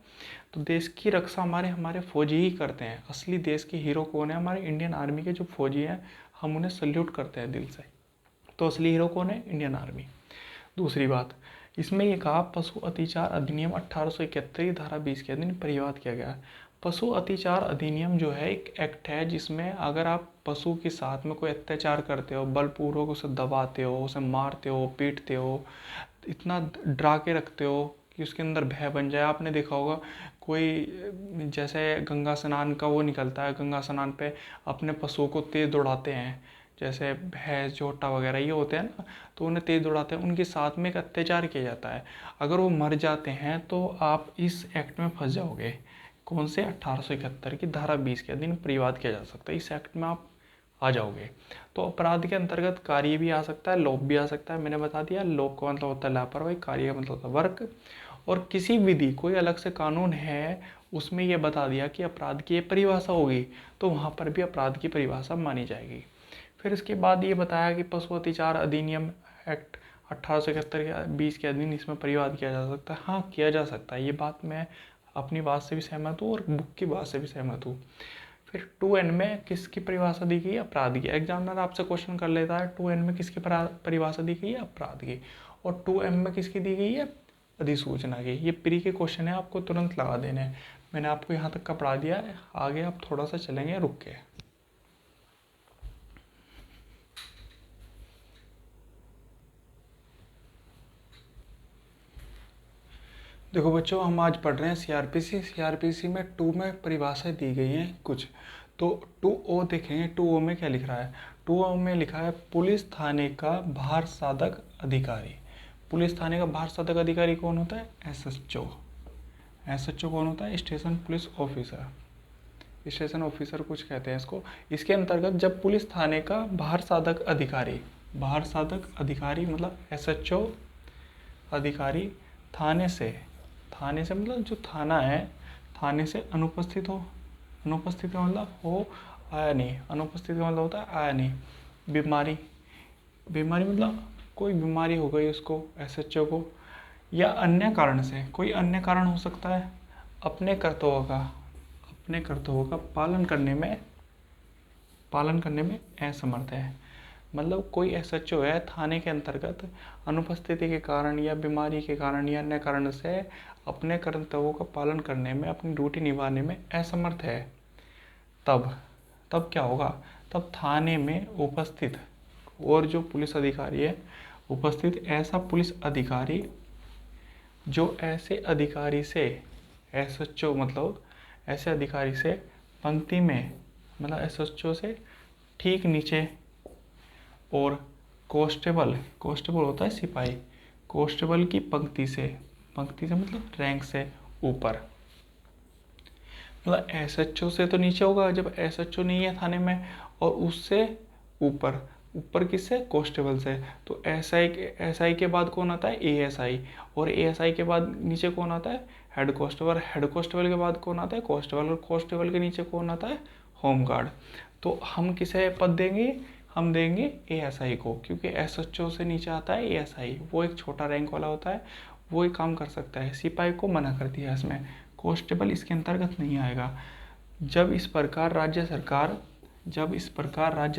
तो देश की रक्षा हमारे हमारे फौजी ही करते हैं। असली देश के हीरो कौन है? हमारे इंडियन आर्मी के जो फौजी हैं, हम उन्हें सल्यूट करते हैं दिल से। तो असली हीरो कौन है? Indian army. दूसरी बात, इसमें ये कहा पशु अतिचार अधिनियम 1871 धारा 20 के अधीन परिवाद किया गया। पशु अतिचार अधिनियम जो है एक एक्ट है जिसमें अगर आप पशु के साथ में कोई अत्याचार करते हो, बलपूर्वक उसे दबाते हो, उसे मारते हो, पीटते हो, इतना डरा के रखते हो कि उसके अंदर भय बन जाए। आपने देखा होगा कोई जैसे गंगा स्नान का वो निकलता है, गंगा स्नान पे अपने पशुओं को तेज दौड़ाते हैं, जैसे भैंस झोटा वगैरह ये होते हैं ना, तो उन्हें तेज दौड़ाते हैं, उनके साथ में एक अत्याचार किया जाता है। अगर वो मर जाते हैं तो आप इस एक्ट में फंस जाओगे। कौन से? 1871 की धारा 20 के अधीन परिवाद किया जा सकता है। इस एक्ट में आप आ जाओगे। तो अपराध के अंतर्गत कार्य भी आ सकता है, लोप भी आ सकता है। मैंने बता दिया, लोप का मतलब होता है लापरवाही, कार्य का मतलब होता है वर्क। और किसी विधि कोई अलग से कानून है उसमें यह बता दिया कि अपराध की ये परिभाषा होगी, तो वहाँ पर भी अपराध की परिभाषा मानी जाएगी। फिर इसके बाद ये बताया कि पशु अतिचार अधिनियम एक्ट 1871 के 20 के अधीन इसमें परिवाद किया जा सकता है। हाँ, किया जा सकता है। ये बात मैं अपनी बात से भी सहमत हूँ और बुक की बात से भी सहमत हूँ। फिर 2N में किसकी परिभाषा दी गई है? अपराध की। एग्जामिनर आपसे क्वेश्चन कर लेता है 2N में किसकी परिभाषा दी गई है? अपराध की। और 2M में किसकी दी गई है? अधिसूचना की। ये प्री के क्वेश्चन है, आपको तुरंत लगा देने हैं। मैंने आपको यहाँ तक का पढ़ा दिया है, आगे आप थोड़ा सा चलेंगे रुक के। देखो बच्चों, हम आज पढ़ रहे हैं सीआरपीसी। सीआरपीसी में 2 में परिभाषाएं दी गई हैं कुछ। तो 2O देखेंगे, 2O में क्या लिख रहा है? 2O में लिखा है पुलिस थाने का भार साधक अधिकारी। पुलिस थाने का भार साधक अधिकारी कौन होता है? SHO। SHO कौन होता है? Station police officer. Station officer कुछ कहते हैं इसको। इसके अंतर्गत जब पुलिस थाने का भार साधक अधिकारी मतलब SHO अधिकारी थाने से मतलब जो थाना है, थाने से अनुपस्थित हो। अनुपस्थित का मतलब हो आया नहीं। अनुपस्थित का मतलब होता है आया नहीं। बीमारी मतलब कोई बीमारी हो गई उसको, SHO को, या अन्य कारण से, कोई अन्य कारण हो सकता है, अपने कर्तव्यों का पालन करने में असमर्थ है। मतलब कोई SHO है थाने के अंतर्गत अनुपस्थिति के कारण या बीमारी के कारण या अन्य कारण से अपने कर्तव्यों का पालन करने में, अपनी ड्यूटी निभाने में असमर्थ है, तब क्या होगा? तब थाने में उपस्थित और जो पुलिस अधिकारी है उपस्थित, ऐसा पुलिस अधिकारी जो ऐसे अधिकारी से SHO मतलब ऐसे अधिकारी से पंक्ति में, मतलब SHO से ठीक नीचे, और कांस्टेबल होता है सिपाही, कांस्टेबल की पंक्ति से मतलब रैंक से ऊपर, मतलब SHO से तो नीचे होगा जब SHO नहीं है थाने में, और उससे ऊपर किससे? कांस्टेबल से। तो SI के बाद कौन आता है? ASI। और ASI के बाद नीचे कौन आता है? Head constable. हेड कांस्टेबल के बाद कौन आता है? कांस्टेबल। और कांस्टेबल के नीचे कौन आता है? होमगार्ड। तो हम किसे पद देंगे? हम देंगे ASI को, क्योंकि SHO से नीचे आता है ASI, वो एक छोटा रैंक वाला होता है, वो ही काम कर सकता है। सिपाही को मना कर दिया इसमें, कांस्टेबल इसके अंतर्गत नहीं आएगा। जब इस प्रकार राज्य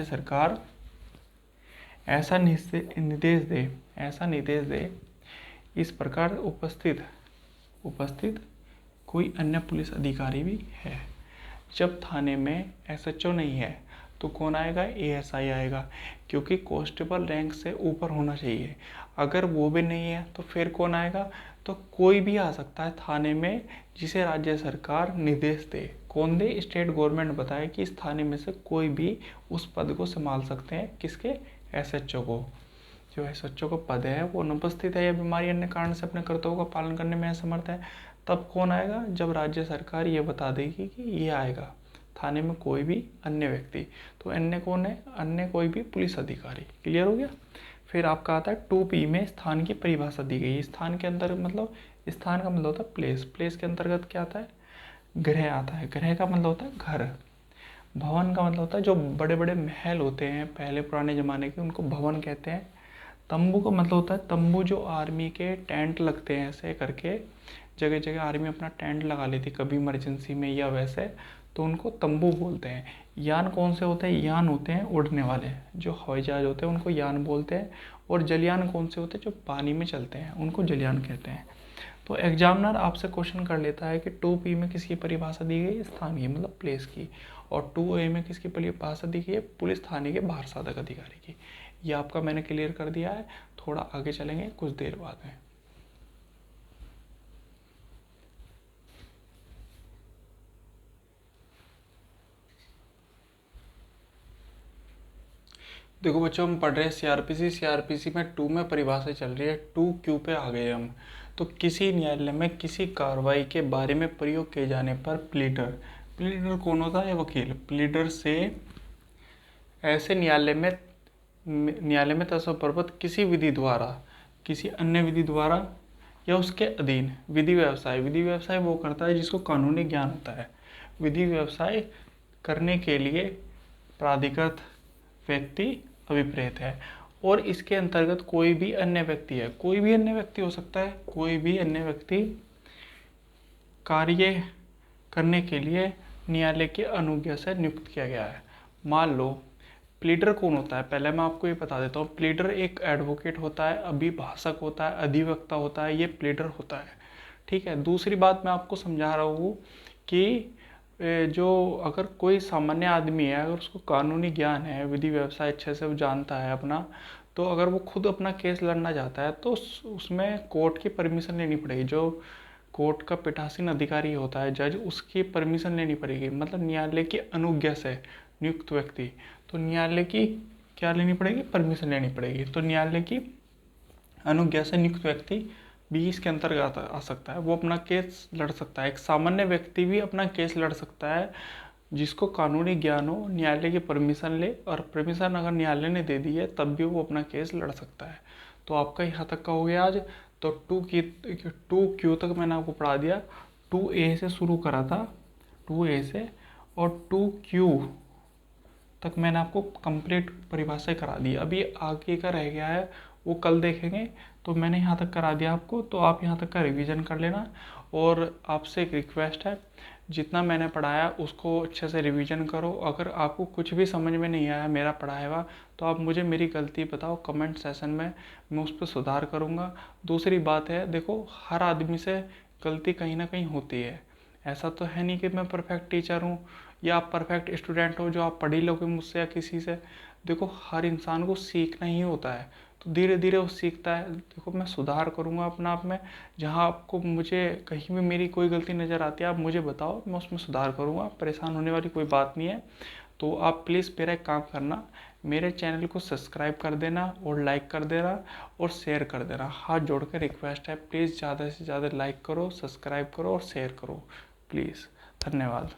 सरकार ऐसा निर्देश दे, इस प्रकार उपस्थित कोई अन्य पुलिस अधिकारी भी है। जब थाने में SHO नहीं है तो कौन आएगा? ASI आएगा, क्योंकि कांस्टेबल रैंक से ऊपर होना चाहिए। अगर वो भी नहीं है तो फिर कौन आएगा? तो कोई भी आ सकता है थाने में जिसे राज्य सरकार निर्देश दे। कौन दे? स्टेट गवर्नमेंट बताए कि इस थाने में से कोई भी उस पद को संभाल सकते हैं। किसके? SHO को। जो SHO का पद है वो अनुपस्थित है या बीमारी अन्य कारण से अपने कर्तव्यों का पालन करने में असमर्थ है। तब कौन आएगा? जब राज्य सरकार ये बता देगी कि ये आएगा थाने में कोई भी अन्य व्यक्ति। तो अन्य कौन है? अन्य कोई भी पुलिस अधिकारी। क्लियर हो गया? फिर आपका आता है 2P में स्थान की परिभाषा दी गई है। स्थान के अंदर मतलब, स्थान का मतलब होता है प्लेस। प्लेस के अंतर्गत क्या आता है? गृह आता है। गृह का मतलब होता है घर। भवन का मतलब होता है जो बड़े बड़े महल होते हैं पहले पुराने ज़माने के, उनको भवन कहते हैं। तंबू का मतलब होता है, तंबू जो आर्मी के टेंट लगते हैं ऐसे करके, जगह जगह आर्मी अपना टेंट लगा लेती कभी इमरजेंसी में या वैसे, तो उनको तंबू बोलते हैं। यान कौन से होते हैं? यान होते हैं उड़ने वाले, जो हवाई जहाज होते हैं उनको यान बोलते हैं। और जलयान कौन से होते हैं? जो पानी में चलते हैं उनको जलयान कहते हैं। तो एग्जामिनर आपसे क्वेश्चन कर लेता है कि 2P में किसकी परिभाषा दी गई? स्थानीय मतलब प्लेस की। और 2A में किसकी परिभाषा दी गई है? पुलिस थाने के बाहर साधक अधिकारी की। ये आपका मैंने क्लियर कर दिया है। थोड़ा आगे चलेंगे कुछ देर बाद में। देखो बच्चों, हम पढ़ रहे हैं सीआरपीसी में 2 में परिभाषा चल रही है। 2Q पे आ गए हम। तो किसी न्यायालय में किसी कार्रवाई के बारे में प्रयोग किए जाने पर प्लीडर, प्लीडर कौन होता है? वकील। प्लीडर से ऐसे न्यायालय में तत्संबद्ध किसी विधि द्वारा, किसी अन्य विधि द्वारा या उसके अधीन विधि व्यवसाय, विधि व्यवसाय वो करता है जिसको कानूनी ज्ञान होता है। विधि व्यवसाय करने के लिए प्राधिकृत व्यक्ति अभिप्रेत है। और इसके अंतर्गत कोई भी अन्य व्यक्ति है, कोई भी अन्य व्यक्ति हो सकता है, कोई भी अन्य व्यक्ति कार्य करने के लिए न्यायालय की अनुज्ञा से नियुक्त किया गया है। मान लो प्लीडर कौन होता है? पहले मैं आपको ये बता देता हूँ। प्लीडर एक एडवोकेट होता है, अभिभाषक होता है, अधिवक्ता होता है, ये प्लीडर होता है। ठीक है। दूसरी बात मैं आपको समझा रहा हूँ कि जो अगर कोई सामान्य आदमी है, अगर उसको कानूनी ज्ञान है, विधि व्यवसाय अच्छे से वो जानता है अपना, तो अगर वो खुद अपना केस लड़ना चाहता है तो उसमें कोर्ट की परमिशन लेनी पड़ेगी। जो कोर्ट का पीठासीन अधिकारी होता है, जज, उसकी परमिशन लेनी पड़ेगी, मतलब न्यायालय की अनुज्ञा से नियुक्त व्यक्ति। तो न्यायालय की क्या लेनी पड़ेगी? परमिशन लेनी पड़ेगी। तो न्यायालय की अनुज्ञा से नियुक्त व्यक्ति भी इसके अंतर्गत आ सकता है। वो अपना केस लड़ सकता है। एक सामान्य व्यक्ति भी अपना केस लड़ सकता है जिसको कानूनी ज्ञान हो, न्यायालय की परमिशन ले, और परमिशन अगर न्यायालय ने दे दी है तब भी वो अपना केस लड़ सकता है। तो आपका यहाँ तक का हो गया आज। तो 2Q तक मैंने आपको पढ़ा दिया। 2A से शुरू करा था, 2A से, और 2Q तक मैंने आपको कंप्लीट परिभाषा करा दी। अभी आगे का रह गया है वो कल देखेंगे। तो मैंने यहाँ तक करा दिया आपको, तो आप यहाँ तक का रिवीजन कर लेना। और आपसे एक रिक्वेस्ट है, जितना मैंने पढ़ाया उसको अच्छे से रिवीजन करो। अगर आपको कुछ भी समझ में नहीं आया मेरा पढ़ाया हुआ, तो आप मुझे मेरी गलती बताओ कमेंट सेशन में, मैं उस पर सुधार करूँगा। दूसरी बात है, देखो हर आदमी से गलती कहीं ना कहीं होती है। ऐसा तो है नहीं कि मैं परफेक्ट टीचर हूँ या आप परफेक्ट स्टूडेंट हो जो आप पढ़ ही लोगे मुझसे या किसी से। देखो हर इंसान को सीखना ही होता है, तो धीरे धीरे वो सीखता है। देखो मैं सुधार करूँगा अपना आप में। जहाँ आपको मुझे कहीं भी मेरी कोई गलती नज़र आती है आप मुझे बताओ, मैं उसमें सुधार करूँगा। परेशान होने वाली कोई बात नहीं है। तो आप प्लीज़ मेरा एक काम करना, मेरे चैनल को सब्सक्राइब कर देना और लाइक कर देना और शेयर कर देना। हाथ जोड़ कर रिक्वेस्ट है, प्लीज़ ज़्यादा से ज़्यादा लाइक करो, सब्सक्राइब करो और शेयर करो प्लीज़। धन्यवाद।